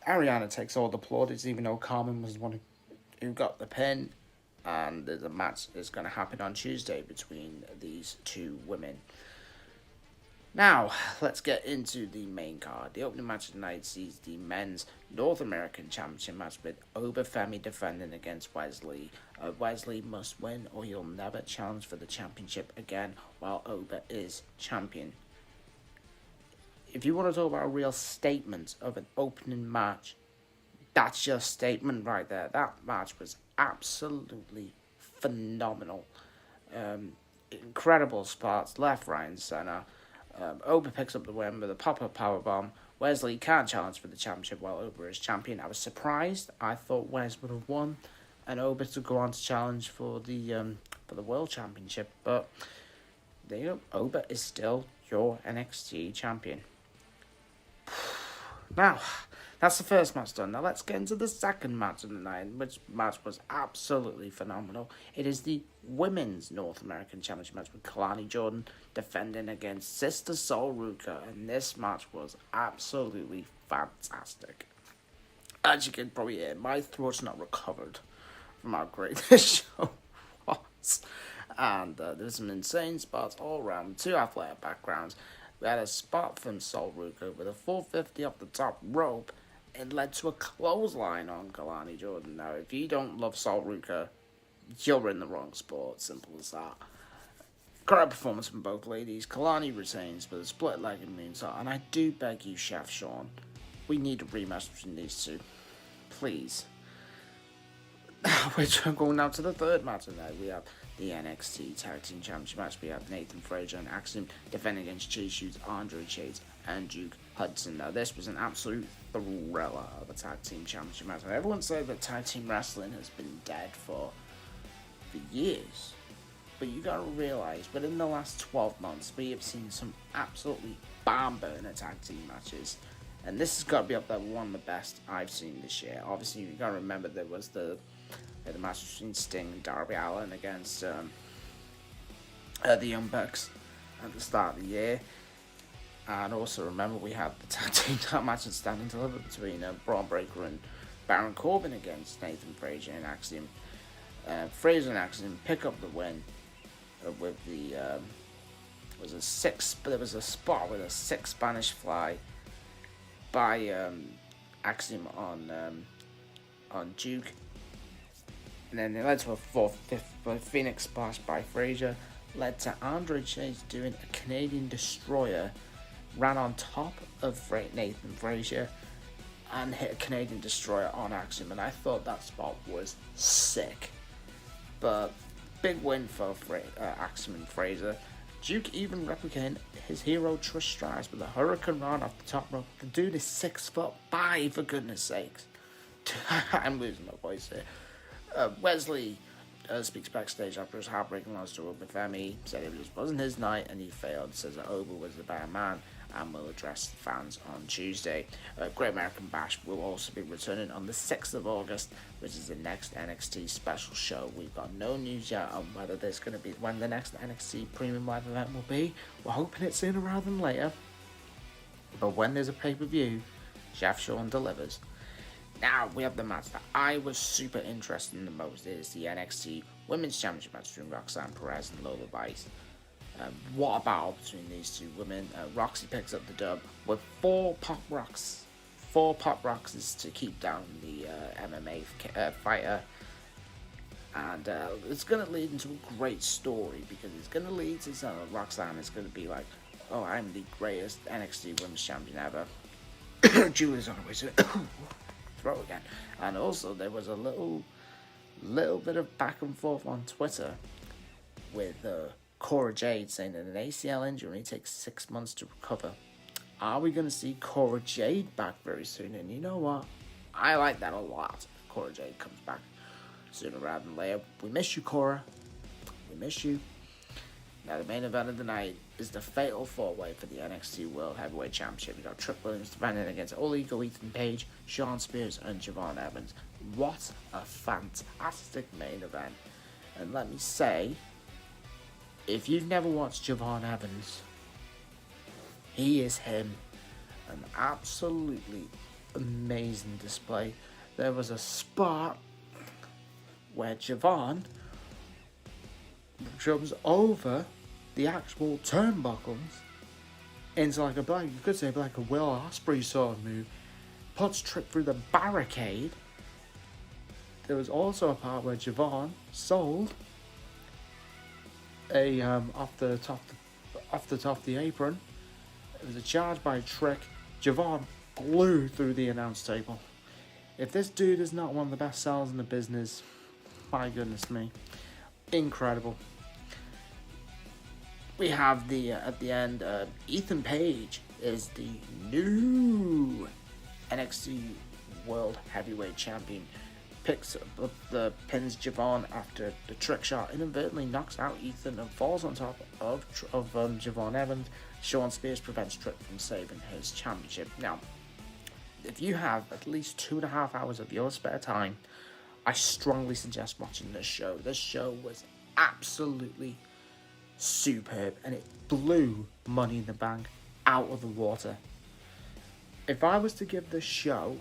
Ariana takes all the plaudits, even though Carmen was the one who got the pin. And the match is going to happen on Tuesday between these two women. Now, let's get into the main card. The opening match of the night sees the men's North American Championship match with Obafemi defending against Wesley. Wesley must win or he'll never challenge for the championship again while Oba is champion. If you want to talk about a real statement of an opening match, that's your statement right there. That match was absolutely phenomenal. Incredible spots, left, right, and centre. Oba picks up the win with a pop-up powerbomb. Wesley can't challenge for the championship while Oba is champion. I was surprised. I thought Wes would have won, and Oba to go on to challenge for the world championship. But there you go. Oba is still your NXT champion. Now, that's the first match done. Now let's get into the second match of the night, which match was absolutely phenomenal. It is the Women's North American Championship match with Kalani Jordan defending against Sister Sol Ruka, and this match was absolutely fantastic. As you can probably hear, my throat's not recovered from how great this show was. And there's some insane spots all around, two athletic backgrounds. We had a spot from Sol Ruka with a 450 off the top rope. It led to a clothesline on Kalani Jordan. Now, if you don't love Sol Ruka, you're in the wrong sport. Simple as that. Great performance from both ladies. Kalani retains with a split-legged moonsault. And I do beg you, Chef Sean, we need a rematch between these two. Please. We're going now to the third match of the night. We have the NXT Tag Team Championship match. We have Nathan Frazier and Axiom defending against Chase Hughes, Andre Chase, and Duke Hudson. Now, this was an absolute thriller of a Tag Team Championship match. And everyone said that Tag Team Wrestling has been dead for years. But you gotta realize, within the last 12 months, we have seen some absolutely barn-burner Tag Team matches. And this has got to be up there with one of the best I've seen this year. Obviously, you gotta remember there was the match between Sting and Darby Allin against the Young Bucks at the start of the year. And also remember we had the tag team match and standing delivered between Braun Breaker and Baron Corbin against Nathan Frazier and Axiom. Frazier and Axiom pick up the win with the there was a spot with a 6 Spanish fly by Axiom on Duke. And then it led to a 5th Phoenix Splash by Frazier. Led to Andre Chase doing a Canadian Destroyer. Ran on top of Nathan Frazier. And hit a Canadian Destroyer on Axiom. And I thought that spot was sick. But big win for Axiom and Frazier. Duke even replicating his hero Trish Stratus with a Hurricane Run off the top rope. The dude is 6'5", for goodness sakes. I'm losing my voice here. Wesley speaks backstage after his heartbreaking loss to Obafemi. Said it wasn't his night and he failed. Says that Oba was the better man and will address the fans on Tuesday. Great American Bash will also be returning on the 6th of August, which is the next NXT special show. We've got no news yet on whether there's going to be when the next NXT Premium Live event will be. We're hoping it's sooner rather than later. But when there's a pay-per-view, Chef Sean delivers. Now, we have the match that I was super interested in the most. It is the NXT Women's Championship match between Roxanne Perez and Lola Vice. What a battle between these two women. Roxy picks up the dub with 4 Pop Rocks 4 Pop Rocks is to keep down the MMA fighter. And it's going to lead into a great story, because it's going to lead to Roxanne is going to be like, oh, I'm the greatest NXT Women's Champion ever. Julie's on her way to throw again. And also there was a little bit of back and forth on Twitter with Cora Jade saying that an ACL injury only takes 6 months to recover. Are we going to see Cora Jade back very soon? And you know what? I like that a lot. If Cora Jade comes back sooner rather than later. We miss you, Cora. We miss you. Now, the main event of the night is the fatal 4-way for the NXT World Heavyweight Championship. We got Trick Williams defending against All Ego, Ethan Page, Shawn Spears, and Javon Evans. What a fantastic main event. And let me say, if you've never watched Javon Evans, he is him. An absolutely amazing display. There was a spot where Javon jumps over the actual turnbuckles into like you could say like a Will Ospreay sort of move, puts Trick through the barricade. There was also a part where Javon sold a off the top of the apron. It was a charge by Trick. Javon blew through the announce table. If this dude is not one of the best sellers in the business, my goodness me, incredible. We have at the end, Ethan Page is the new NXT World Heavyweight Champion. Picks up the pins Javon after the trick shot, inadvertently knocks out Ethan and falls on top of Javon Evans. Shawn Spears prevents Trick from saving his championship. Now, if you have at least 2.5 hours of your spare time, I strongly suggest watching this show. This show was absolutely superb, and it blew Money in the Bank out of the water. If I was to give this show,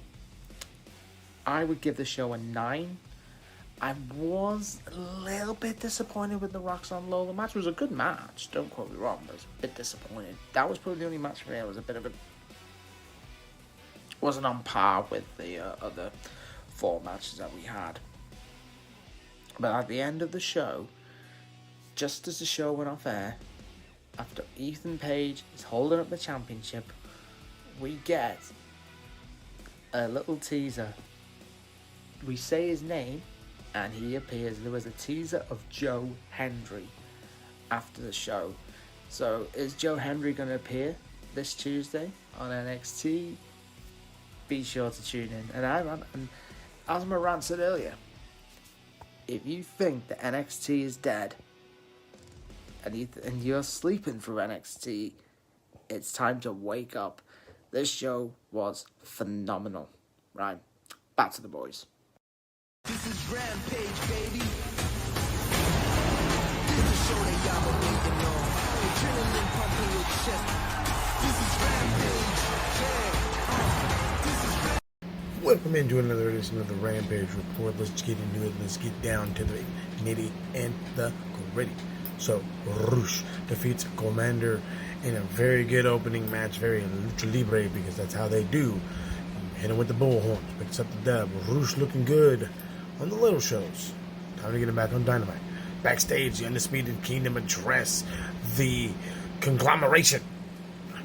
I would give the show a 9. I was a little bit disappointed with the Roxanne Lola match. It was a good match, don't quote me wrong, but I was a bit disappointed. That was probably the only match for me. It was a bit of a... wasn't on par with the other 4 matches that we had. But at the end of the show, just as the show went off air, after Ethan Page is holding up the championship, we get a little teaser. We say his name, and he appears. There was a teaser of Joe Hendry after the show. So, is Joe Hendry going to appear this Tuesday on NXT? Be sure to tune in. And as Moran said earlier, if you think that NXT is dead, and you're sleeping through NXT, it's time to wake up. This show was phenomenal. Right, back to the boys. This is Rampage, baby. This is a show that y'all been waiting on. Adrenaline pumping your chest. This is Rampage, yeah. Welcome into another edition of the Rampage Report. Let's get into it. Let's get down to the nitty and the gritty. So, Rush defeats Commander in a very good opening match, very lucha libre, because that's how they do. Hit him with the bullhorns, picks up the dub. Rush looking good on the little shows. Time to get him back on Dynamite. Backstage, the Undisputed Kingdom address the conglomeration,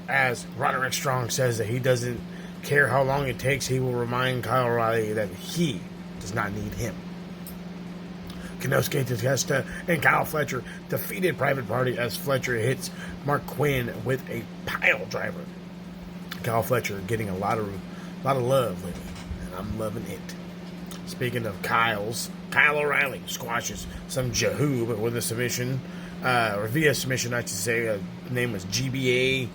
as Roderick Strong says that he doesn't care how long it takes. He will remind Kyle O'Reilly that he does not need him. Konosuke Takeshita and Kyle Fletcher defeated Private Party as Fletcher hits Mark Quinn with a pile driver. Kyle Fletcher getting a lot of love lately, and I'm loving it. Speaking of Kyle O'Reilly squashes some Jahoob with a submission, or via submission, I should say. Name was GBA,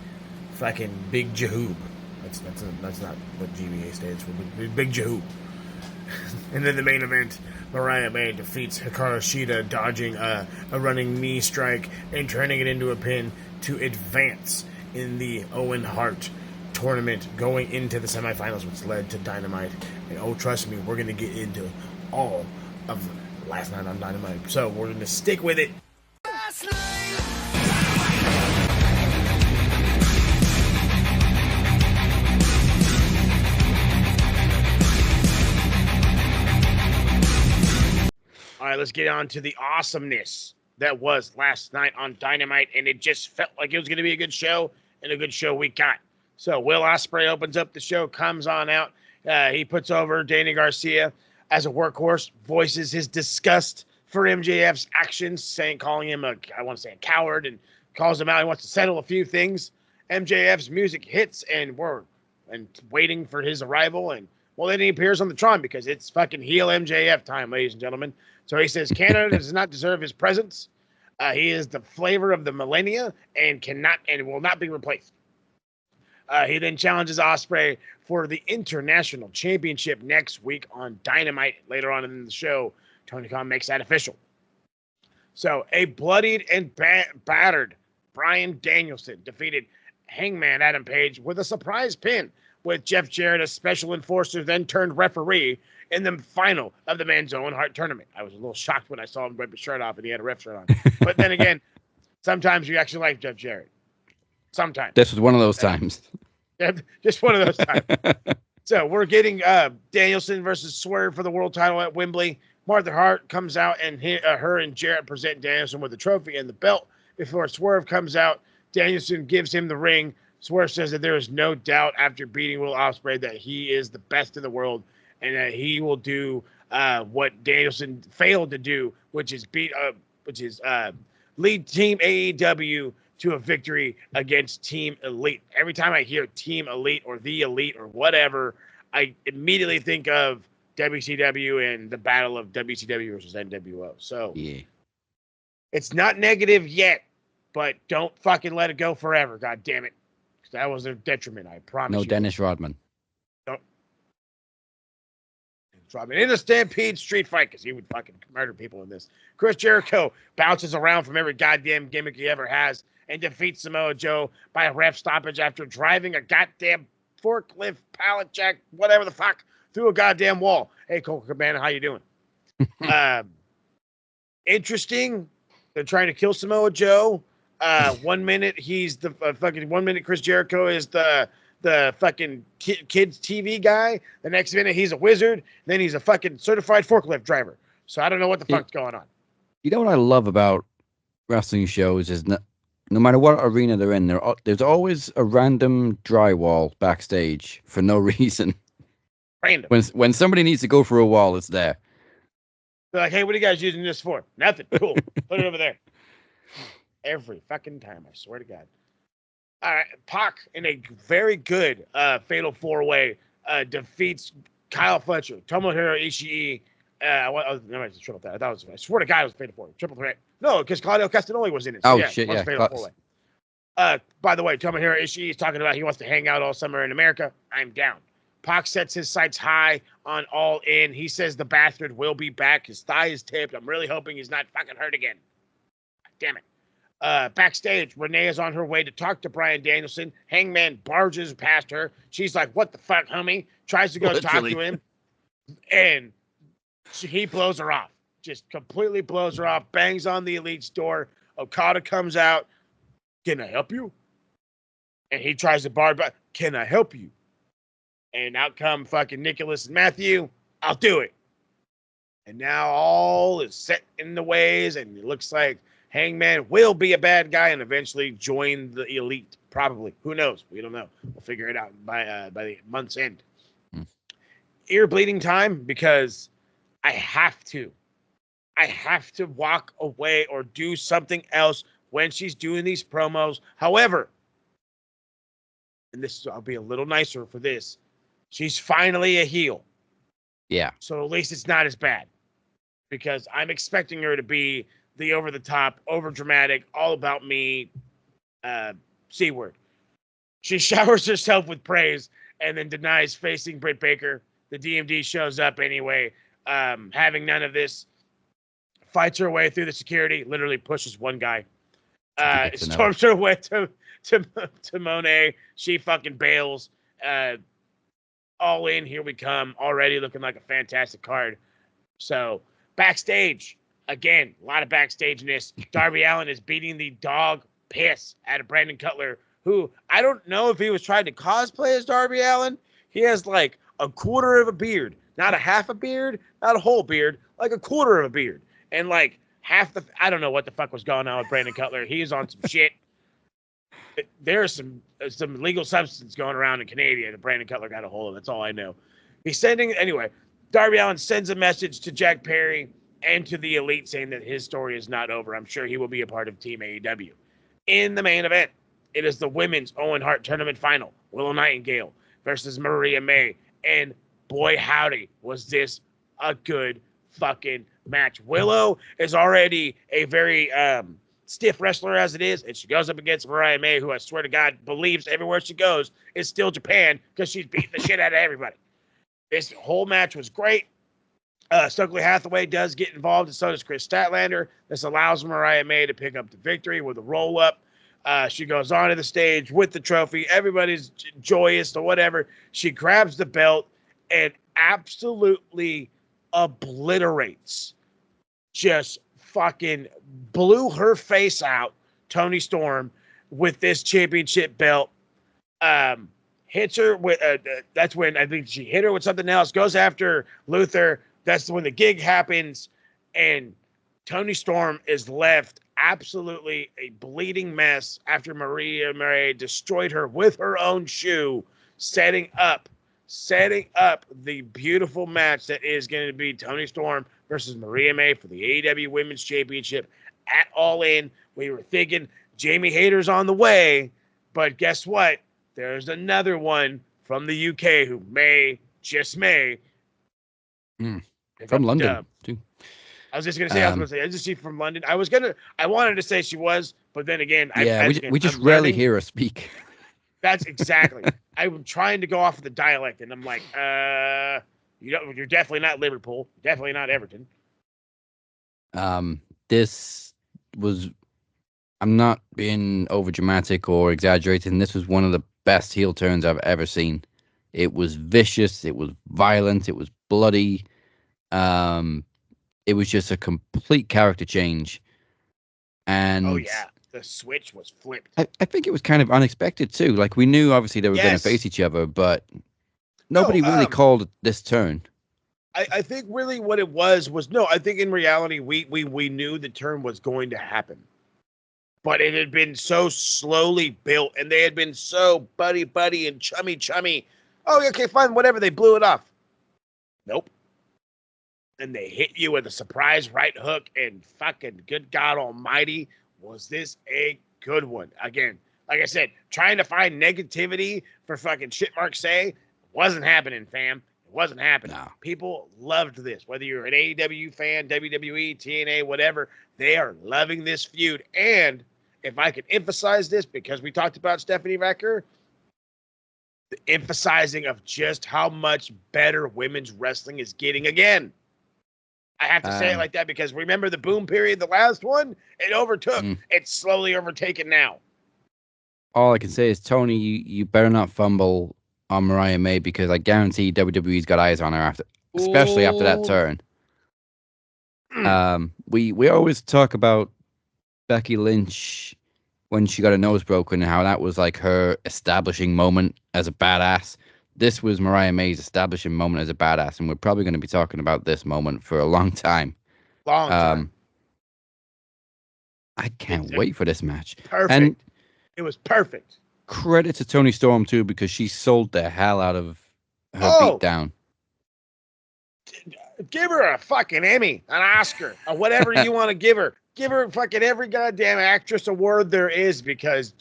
fucking Big Jahoob. That's not what GBA stands for, but Big Jahoob. And then the main event, Mariah May defeats Hikaru Shida, dodging a running knee strike and turning it into a pin to advance in the Owen Hart tournament, going into the semifinals, which led to Dynamite. And oh, trust me, we're going to get into all of last night on Dynamite. So we're going to stick with it. All right, let's get on to the awesomeness that was last night on Dynamite, and it just felt like it was going to be a good show, and a good show we got. So Will Ospreay opens up the show, comes on out. He puts over Danny Garcia as a workhorse, voices his disgust for MJF's actions, calling him a coward, and calls him out. He wants to settle a few things. MJF's music hits, and we're waiting for his arrival, and well, then he appears on the Tron because it's fucking heel MJF time, ladies and gentlemen. So he says Canada does not deserve his presence. He is the flavor of the millennia and will not be replaced. He then challenges Ospreay for the International Championship next week on Dynamite. Later on in the show, Tony Khan makes that official. So a bloodied and battered Bryan Danielson defeated Hangman Adam Page with a surprise pin, with Jeff Jarrett as special enforcer, then turned referee in the final of the Men's Owen Hart tournament. I was a little shocked when I saw him rip his shirt off and he had a ref shirt on. But then again, sometimes you actually like Jeff Jarrett. Sometimes. This was one of those times. Just one of those times. So we're getting Danielson versus Swerve for the world title at Wembley. Martha Hart comes out, and her and Jarrett present Danielson with the trophy and the belt. Before Swerve comes out, Danielson gives him the ring. Swerve says that there is no doubt after beating Will Ospreay that he is the best in the world, and that he will do what Danielson failed to do, which is lead Team AEW to a victory against Team Elite. Every time I hear Team Elite or The Elite or whatever, I immediately think of WCW and the battle of WCW versus NWO. So yeah, it's not negative yet, but don't fucking let it go forever. God damn it. That was their detriment, I promise you. No Dennis Rodman. Nope. Rodman in a Stampede street fight, because he would fucking murder people in this. Chris Jericho bounces around from every goddamn gimmick he ever has and defeats Samoa Joe by a ref stoppage after driving a goddamn forklift, pallet jack, whatever the fuck, through a goddamn wall. Hey, Colt Cabana, how you doing? Interesting. They're trying to kill Samoa Joe. 1 minute he's the fucking 1 minute Chris Jericho is the fucking kids TV guy. The next minute he's a wizard. Then he's a fucking certified forklift driver. So I don't know what the fuck's going on. You know what I love about wrestling shows is no matter what arena they're in, there's always a random drywall backstage for no reason. Random. When somebody needs to go for a wall, it's there. They're like, hey, what are you guys using this for? Nothing. Cool. Put it over there. Every fucking time, I swear to God. All right, Pac in a very good fatal four-way defeats Kyle Fletcher, Tomohiro Ishii. No, it's a triple threat. I swear to God, it was fatal four-way. Triple threat. No, because Claudio Castagnoli was in it. So oh shit, yeah. Fatal four-way. By the way, Tomohiro Ishii is talking about he wants to hang out all summer in America. I'm down. Pac sets his sights high on All In. He says the bastard will be back. His thigh is taped. I'm really hoping he's not fucking hurt again. Damn it. Backstage, Renee is on her way to talk to Bryan Danielson. Hangman barges past her. She's like, what the fuck, homie? Tries to go talk to him. And he blows her off. Just completely blows her off. Bangs on the Elite's door. Okada comes out. Can I help you? And he tries to bar back. Can I help you? And out come fucking Nicholas and Matthew. I'll do it. And now all is set in the ways, and it looks like Hangman will be a bad guy and eventually join the Elite. Probably. Who knows? We don't know. We'll figure it out by the month's end. Ear bleeding time, because I have to walk away or do something else when she's doing these promos. However, and I'll be a little nicer for this, she's finally a heel. Yeah. So at least it's not as bad, because I'm expecting her to be the over-the-top, over-dramatic, all-about-me C-word. She showers herself with praise and then denies facing Britt Baker. The DMD shows up anyway, having none of this. Fights her way through the security, literally pushes one guy. Storms her way to Monet. She fucking bails. All In, here we come. Already looking like a fantastic card. So, backstage. Again, a lot of backstageness. Darby Allin is beating the dog piss out of Brandon Cutler, who I don't know if he was trying to cosplay as Darby Allin. He has like a quarter of a beard. Not a half a beard, not a whole beard, like a quarter of a beard. And like half the, I don't know what the fuck was going on with Brandon Cutler. He's on some shit. There's some legal substance going around in Canada that Brandon Cutler got a hold of. That's all I know. He's sending, anyway, Darby Allin sends a message to Jack Perry and to the Elite saying that his story is not over. I'm sure he will be a part of Team AEW. In the main event, it is the women's Owen Hart tournament final. Willow Nightingale versus Maria May. And boy, howdy, was this a good fucking match. Willow is already a very stiff wrestler as it is, and she goes up against Mariah May, who I swear to God believes everywhere she goes is still Japan because she's beating the shit out of everybody. This whole match was great. Stokely Hathaway does get involved, and so does Chris Statlander. This allows Mariah May to pick up the victory with a roll-up. She goes onto the stage with the trophy. Everybody's joyous or whatever. She grabs the belt and absolutely obliterates, just fucking blew her face out, Toni Storm, with this championship belt. Hits her with, that's when I think she hit her with something else, goes after Luther. That's when the gig happens, and Toni Storm is left absolutely a bleeding mess after Maria May destroyed her with her own shoe, setting up the beautiful match that is going to be Toni Storm versus Maria May for the AEW Women's Championship at All In. We were thinking Jamie Hayter's on the way, but guess what? There's another one from the UK who just may. From London, too. I was just going to say, isn't she from London? I wanted to say she was, but then again, we just rarely hear her speak. That's exactly. I'm trying to go off of the dialect, and I'm like, you're definitely not Liverpool, definitely not Everton. This was, I'm not being over dramatic or exaggerating. This was one of the best heel turns I've ever seen. It was vicious. It was violent. It was bloody. It was just a complete character change. And oh yeah, the switch was flipped. I think it was kind of unexpected too. Like, we knew obviously they were going to face each other, but nobody really called this turn. I think really what it was no. I think in reality we knew the turn was going to happen, but it had been so slowly built, and they had been so buddy and chummy. Oh, okay, fine, whatever. They blew it off. Nope. And they hit you with a surprise right hook, and fucking good God Almighty, was this a good one? Again, like I said, trying to find negativity for fucking shit Mark say wasn't happening, fam. It wasn't happening. No. People loved this. Whether you're an AEW fan, WWE, TNA, whatever, they are loving this feud. And if I could emphasize this, because we talked about Stephanie Becker, the emphasizing of just how much better women's wrestling is getting again. I have to say it like that because remember the boom period, the last one? It overtook. It's slowly overtaken now. All I can say is, Tony, you better not fumble on Mariah May, because I guarantee WWE's got eyes on her especially after that turn. We always talk about Becky Lynch when she got her nose broken and how that was like her establishing moment as a badass. This was Mariah May's establishing moment as a badass, and we're probably going to be talking about this moment for a long time. Long time. I can't wait for this match. Perfect. And it was perfect. Credit to Toni Storm, too, because she sold the hell out of her beatdown. Give her a fucking Emmy, an Oscar, or whatever you want to give her. Give her fucking every goddamn actress award there is, because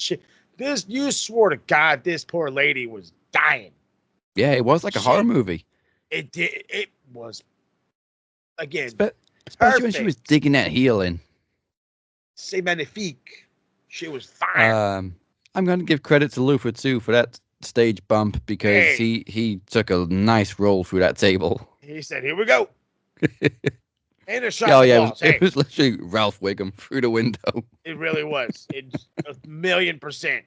you swore to God this poor lady was dying. Yeah, it was like a horror movie. It did. It was, again, especially when she was digging that heel in. C'est magnifique. She was fine. I'm going to give credit to Luther, too, for that stage bump, because he took a nice roll through that table. He said, here we go. And a shot. It was literally Ralph Wiggum through the window. It really was. It's 1,000,000%.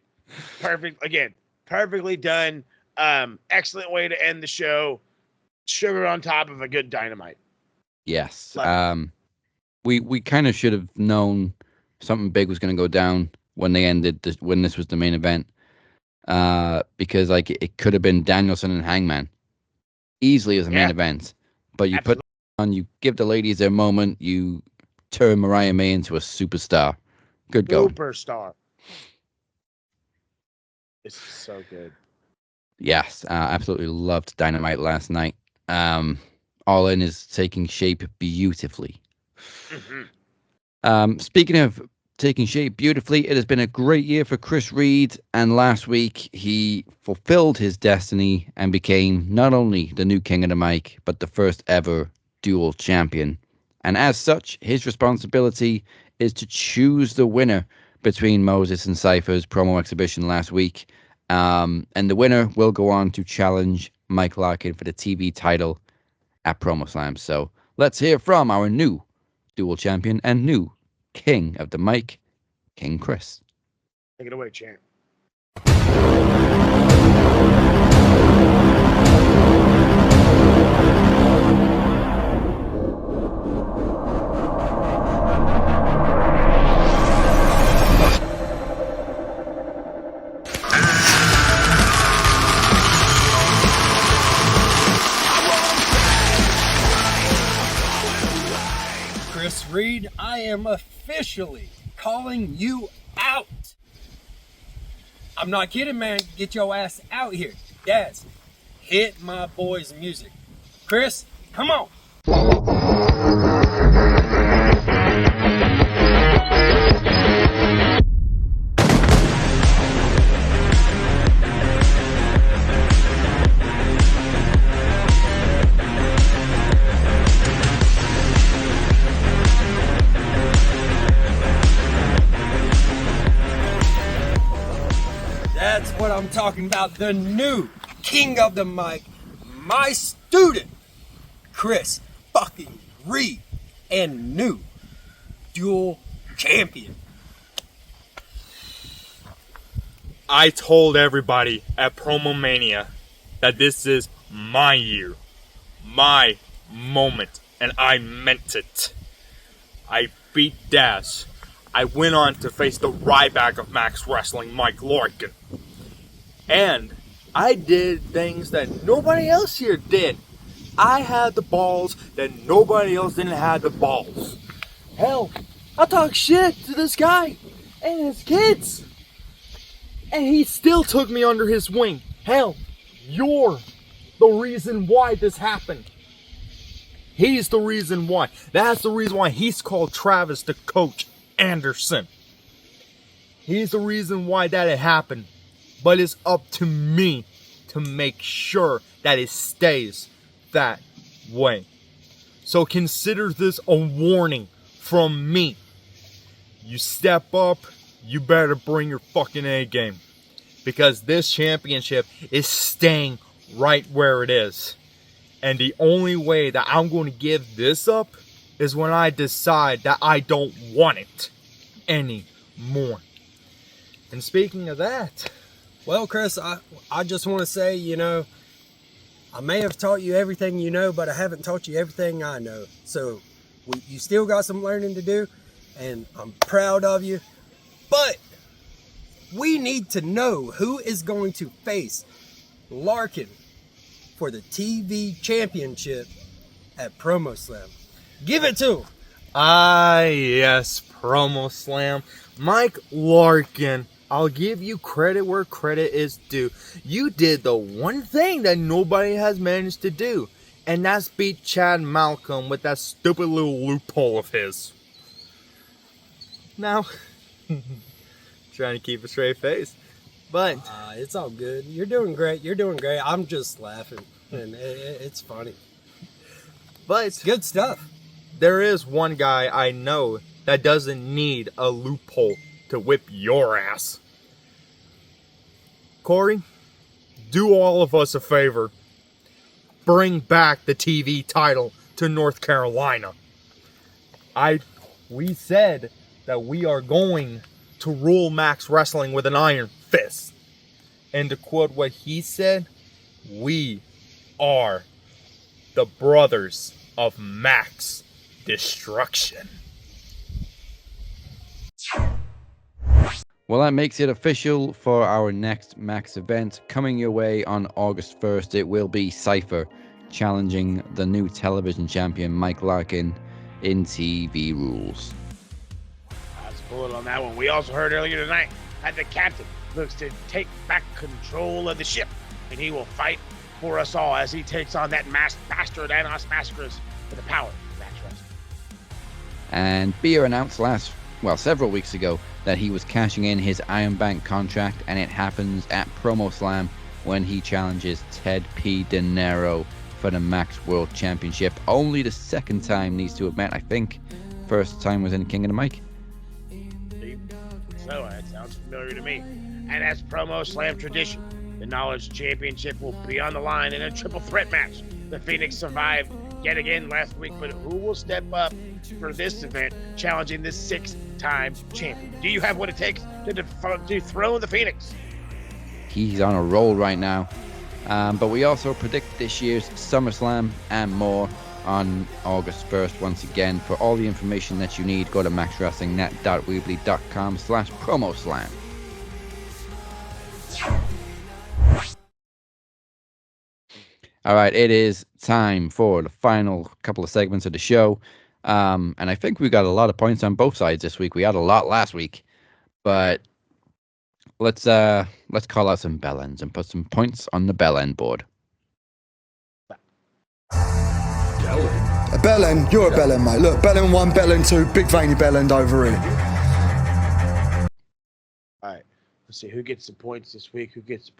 Perfect. Again, perfectly done. Excellent way to end the show. Sugar on top of a good Dynamite. Yes. We kind of should have known something big was going to go down when they ended this, when this was the main event. Because like it could have been Danielson and Hangman easily as a main event. But you put on, you give the ladies their moment, you turn Mariah May into a superstar. Good going. Superstar. It's so good. Yes, absolutely loved Dynamite last night. All In is taking shape beautifully. Speaking of taking shape beautifully, it has been a great year for Chris Reed, and last week he fulfilled his destiny and became not only the new king of the mic, but the first ever dual champion. And as such, his responsibility is to choose the winner between Moses and Cypher's promo exhibition last week. And the winner will go on to challenge Mike Larkin for the TV title at Promo Slam. So let's hear from our new dual champion and new king of the mic, King Chris. Take it away, champ. Chris Reed, I am officially calling you out. I'm not kidding, man. Get your ass out here. Daz, hit my boy's music. Chris, come on. That's what I'm talking about. The new king of the mic, my student, Chris fucking Reed, and new dual champion. I told everybody at Promo Mania that this is my year, my moment, and I meant it. I beat Daz. I went on to face the Ryback of Max Wrestling, Mike Larkin. And I did things that nobody else here did. I had the balls that nobody else didn't have the balls. Hell, I talk shit to this guy and his kids. And he still took me under his wing. Hell, you're the reason why this happened. He's the reason why. That's the reason why he's called Travis the Coach Anderson. He's the reason why that had happened. But it's up to me to make sure that it stays that way. So consider this a warning from me. You step up, you better bring your fucking A game. Because this championship is staying right where it is. And the only way that I'm going to give this up is when I decide that I don't want it anymore. And speaking of that, Well, Chris, I just want to say, you know, I may have taught you everything you know, but I haven't taught you everything I know. So you still got some learning to do, and I'm proud of you. But we need to know who is going to face Larkin for the TV championship at Promo Slam. Give it to him. ah yes, Promo Slam. Mike Larkin, I'll give you credit where credit is due. You did the one thing that nobody has managed to do, and that's beat Chad Malcolm with that stupid little loophole of his. Now, trying to keep a straight face, but It's all good. You're doing great. You're doing great. I'm just laughing, and it's funny. but It's good stuff. there is one guy I know that doesn't need a loophole to whip your ass. Corey, do all of us a favor. Bring back the TV title to North Carolina. We said that we are going to rule Max Wrestling with an iron fist. And to quote what he said, we are the brothers of Max Destruction. Well, that makes it official for our next Max event. Coming your way on August 1st, it will be Cypher challenging the new television champion, Mike Larkin, in TV rules. That's a bullet on that one. We also heard earlier tonight that the captain looks to take back control of the ship, and he will fight for us all as he takes on that masked bastard Anos Massacres with the power of Max Wrestling. And Beer announced several weeks ago that he was cashing in his Iron Bank contract, and it happens at Promo Slam when he challenges Ted P. De Niro for the Max World Championship. Only the second time these two have met, I think. First time was in King of the Mic. So that sounds familiar to me. And as Promo Slam tradition, the Knowledge Championship will be on the line in a triple threat match. The Phoenix survived yet again last week, but who will step up for this event, challenging this 6-time champion? Do you have what it takes to dethrone the Phoenix? He's on a roll right now. But we also predict this year's SummerSlam and more on August 1st. Once again, for all the information that you need, go to maxwrestlingnet.weebly.com/promoslam. All right, it is time for the final couple of segments of the show. And I think we got a lot of points on both sides this week. We had a lot last week, but let's call out some bell ends and put some points on the bell end board. A bell end? You're a bell end, mate. Look, bell end 1, bell end 2, big veiny bell end over here. All right, let's see who gets the points this week. I'm just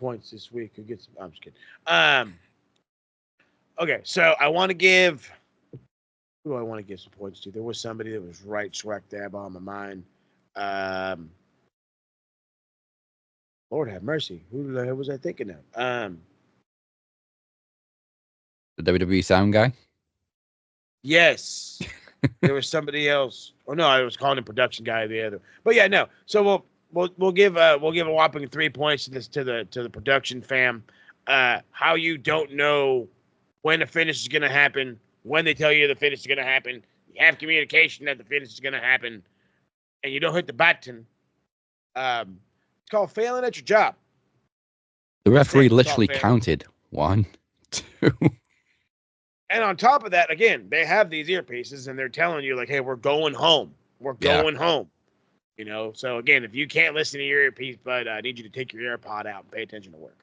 kidding. Okay, so I want to give. Who do I want to give some points to? There was somebody that was right smack dab on my mind. Lord have mercy. Who the hell was I thinking of? The WWE sound guy? Yes. There was somebody else. Oh no, I was calling him production guy the other. But yeah, no. So we'll give a whopping 3 points to the production fam. How you don't know when the finish is gonna happen, when they tell you the finish is gonna happen, you have communication that the finish is gonna happen, and you don't hit the button. It's called failing at your job. The referee literally counted 1, 2. And on top of that, again, they have these earpieces and they're telling you, like, hey, we're going home. We're going home. You know, so again, if you can't listen to your earpiece, but I need you to take your AirPod out and pay attention to work.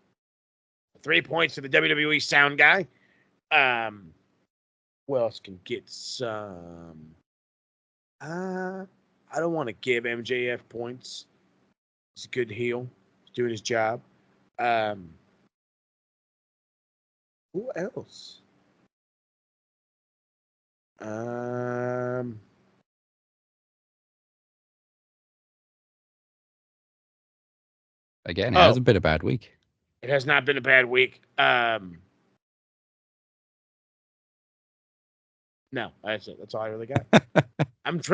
3 points to the WWE sound guy. Who else can get some? I don't want to give MJF points. He's a good heel. He's doing his job. Who else? Again, it hasn't been a bad week. It has not been a bad week. No, that's it. That's all I really got. I was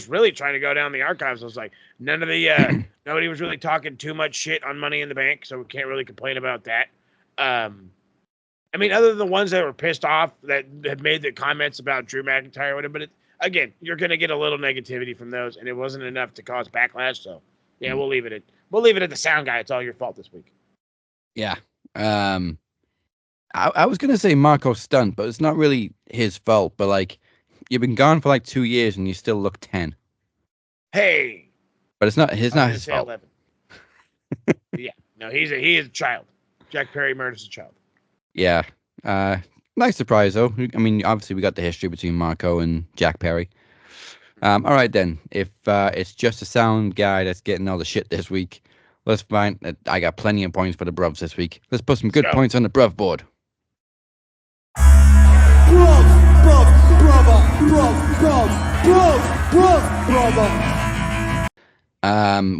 really trying to go down the archives. I was like, nobody was really talking too much shit on Money in the Bank, so we can't really complain about that. I mean, other than the ones that were pissed off that had made the comments about Drew McIntyre or whatever, but again, you're going to get a little negativity from those, and it wasn't enough to cause backlash. So, yeah, we'll leave it at the sound guy. It's all your fault this week. Yeah. I was going to say Marco Stunt, but it's not really his fault. But, like, you've been gone for, 2 years, and you still look 10. Hey! But it's not his fault. 11. Yeah. No, he is a child. Jack Perry murders a child. Yeah. Nice surprise, though. I mean, obviously, we got the history between Marco and Jack Perry. All right, then. If it's just a sound guy that's getting all the shit this week, let's find. I got plenty of points for the Bruvs this week. Let's put some good points on the Bruv board.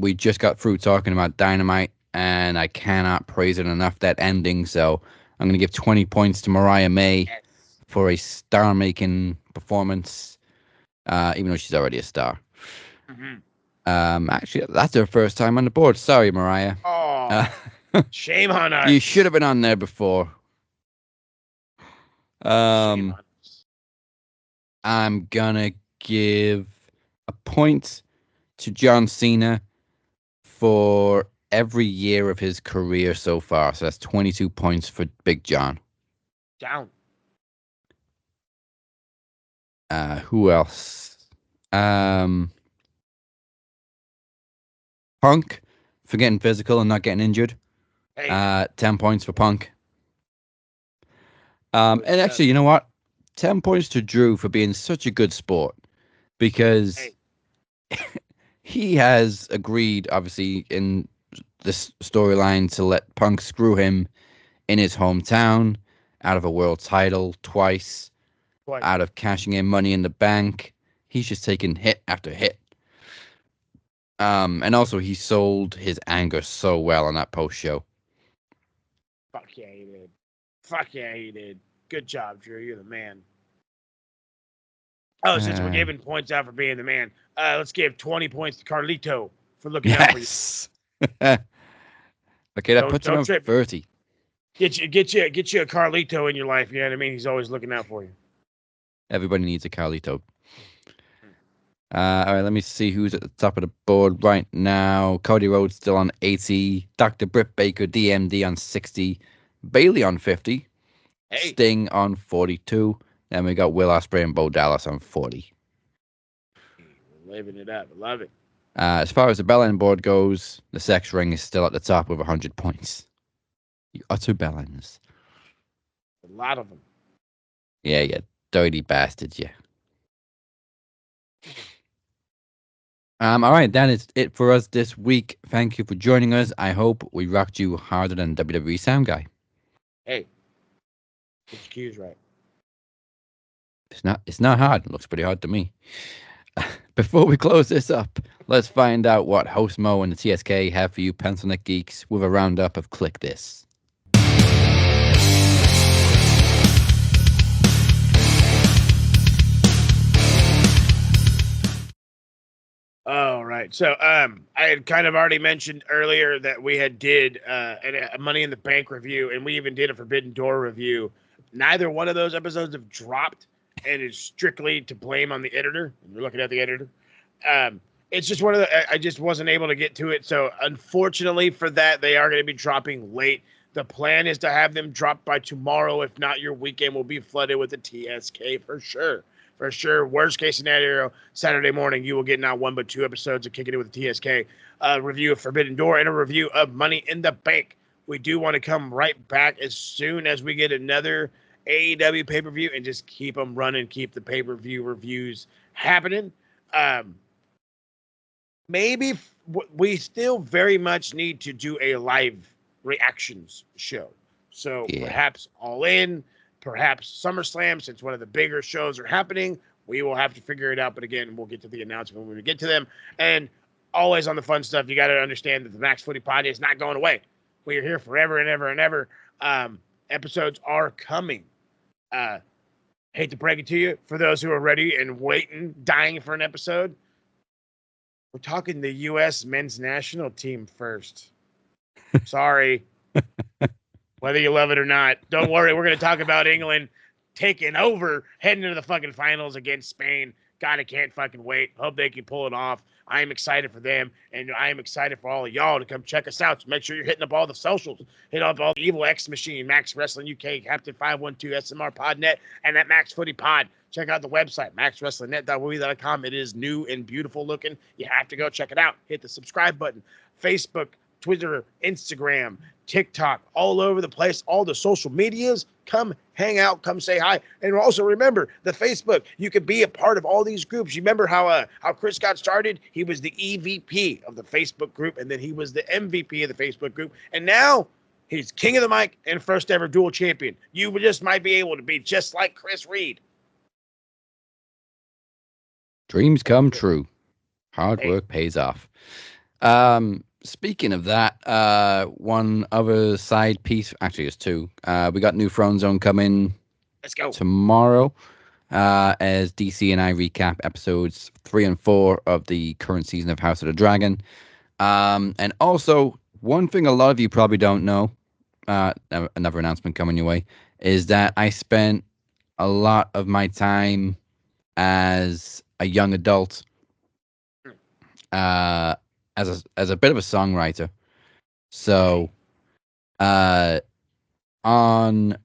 We just got through talking about Dynamite, and I cannot praise it enough, that ending. So I'm going to give 20 points to Mariah May for a star-making performance, even though she's already a star. Mm-hmm. Actually, that's her first time on the board. Sorry, Mariah. Oh, shame on us. You should have been on there before. I'm gonna give a point to John Cena for every year of his career so far. So that's 22 points for Big John. Down. Who else? Punk for getting physical and not getting injured. Hey. 10 points for Punk. And actually, you know what? 10 points to Drew for being such a good sport, because he has agreed, obviously, in this storyline to let Punk screw him in his hometown, out of a world title twice, out of cashing in Money in the Bank. He's just taken hit after hit. And also he sold his anger so well on that post show. Fuck yeah, he did. Fuck yeah, he did. Good job, Drew. You're the man. Oh, since we're giving points out for being the man, let's give 20 points to Carlito for looking out for you. Okay, that puts him on 30. Get you a Carlito in your life. You know what I mean? He's always looking out for you. Everybody needs a Carlito. All right, let me see who's at the top of the board right now. Cody Rhodes still on 80. Dr. Britt Baker, DMD on 60. Bailey on 50. Hey. Sting on 42. Then we got Will Ospreay and Bo Dallas on 40. We're living it up. I love it. As far as the Bell-End board goes, the Sex Ring is still at the top with 100 points. You utter bellends. A lot of them. Yeah, you dirty bastards, yeah. All right, that is it for us this week. Thank you for joining us. I hope we rocked you harder than WWE Sound Guy. Hey, get your cues right. It's not hard. It looks pretty hard to me. Before we close this up, let's find out what Host Mo and the TSK have for you Pencil Neck Geeks with a roundup of Click This. All right. So I had kind of already mentioned earlier that we had did a Money in the Bank review, and we even did a Forbidden Door review. Neither one of those episodes have dropped, and it's strictly to blame on the editor. You're looking at the editor. It's just one of the, I just wasn't able to get to it. So unfortunately for that, they are going to be dropping late. The plan is to have them drop by tomorrow. If not, your weekend will be flooded with the TSK for sure. For sure. Worst case scenario, Saturday morning, you will get not one but two episodes of Kicking It with the TSK, a review of Forbidden Door, and a review of Money in the Bank. We do want to come right back as soon as we get another AEW pay-per-view and just keep them running, keep the pay-per-view reviews happening. Maybe we still very much need to do a live reactions show. So perhaps All In, perhaps SummerSlam, since one of the bigger shows are happening. We will have to figure it out. But again, we'll get to the announcement when we get to them. And always on the fun stuff, you got to understand that the Max Footy Pod is not going away. We are here forever and ever and ever. Episodes are coming. Hate to break it to you, for those who are ready and waiting, dying for an episode, we're talking the U.S. men's national team first. Sorry. Whether you love it or not. Don't worry, we're going to talk about England taking over, heading into the fucking finals against Spain. God, I can't fucking wait. Hope they can pull it off. I am excited for them, and I am excited for all of y'all to come check us out. So make sure you're hitting up all the socials. Hit up all the Evil X Machine, Max Wrestling UK, Captain 512, SMR Podnet, and that Max Footy Pod. Check out the website, maxwrestlingnet.wwe.com. It is new and beautiful looking. You have to go check it out. Hit the subscribe button. Facebook, Twitter, Instagram, TikTok, all over the place, all the social medias. Come hang out, come say hi. And also remember the Facebook. You can be a part of all these groups. You remember how Chris got started? He was the EVP of the Facebook group, and then he was the MVP of the Facebook group. And now he's king of the mic and first ever dual champion. You just might be able to be just like Chris Reed. Dreams come true. Hard work pays off. Speaking of that, one other side piece, actually it's two. We got New Throne Zone coming tomorrow as DC and I recap episodes 3 and 4 of the current season of House of the Dragon. And also, one thing a lot of you probably don't know, another announcement coming your way, is that I spent a lot of my time as a young adult as a bit of a songwriter. So on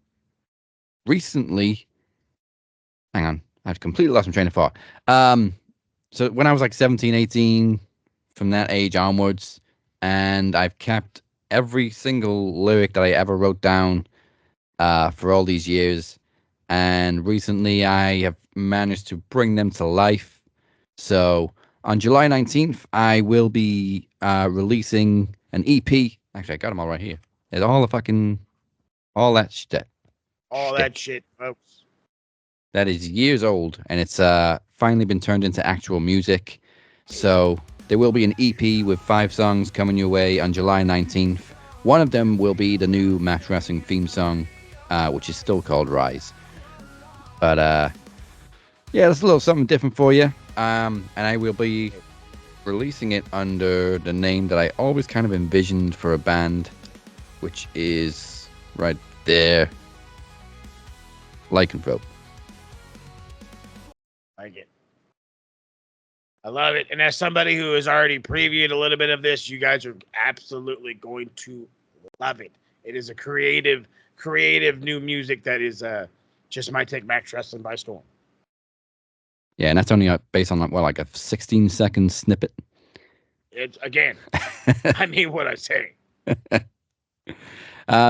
recently, hang on, I've completely lost my train of thought. So when I was like 17, 18, from that age onwards, and I've kept every single lyric that I ever wrote down for all these years. And recently I have managed to bring them to life. So on July 19th, I will be releasing an EP. Actually, I got them all right here. There's all that shit. All that shit, folks. That is years old, and it's finally been turned into actual music. So there will be an EP with 5 songs coming your way on July 19th. One of them will be the new Max Wrestling theme song, which is still called Rise. But yeah, that's a little something different for you. And I will be releasing it under the name that I always kind of envisioned for a band, which is right there, Lycanthrope. Like it. I love it. And as somebody who has already previewed a little bit of this, you guys are absolutely going to love it. It is a creative new music that is just might take Max Wrestling by storm. Yeah, and that's only based on like a 16-second snippet. It's again, I mean what I say.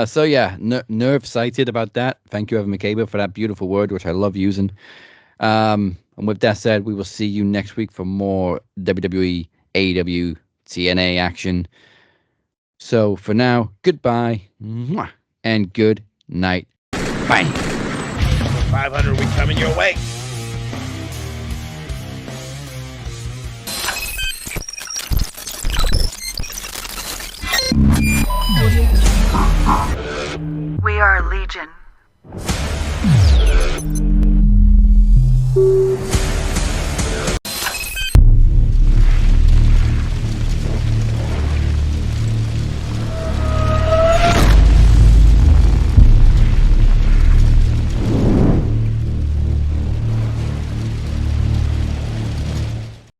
So yeah, nerve sighted about that. Thank you, Evan McCabe, for that beautiful word, which I love using. And with that said, we will see you next week for more WWE, AEW, TNA action. So for now, goodbye and good night. Bye. 500 week coming your way. We are Legion.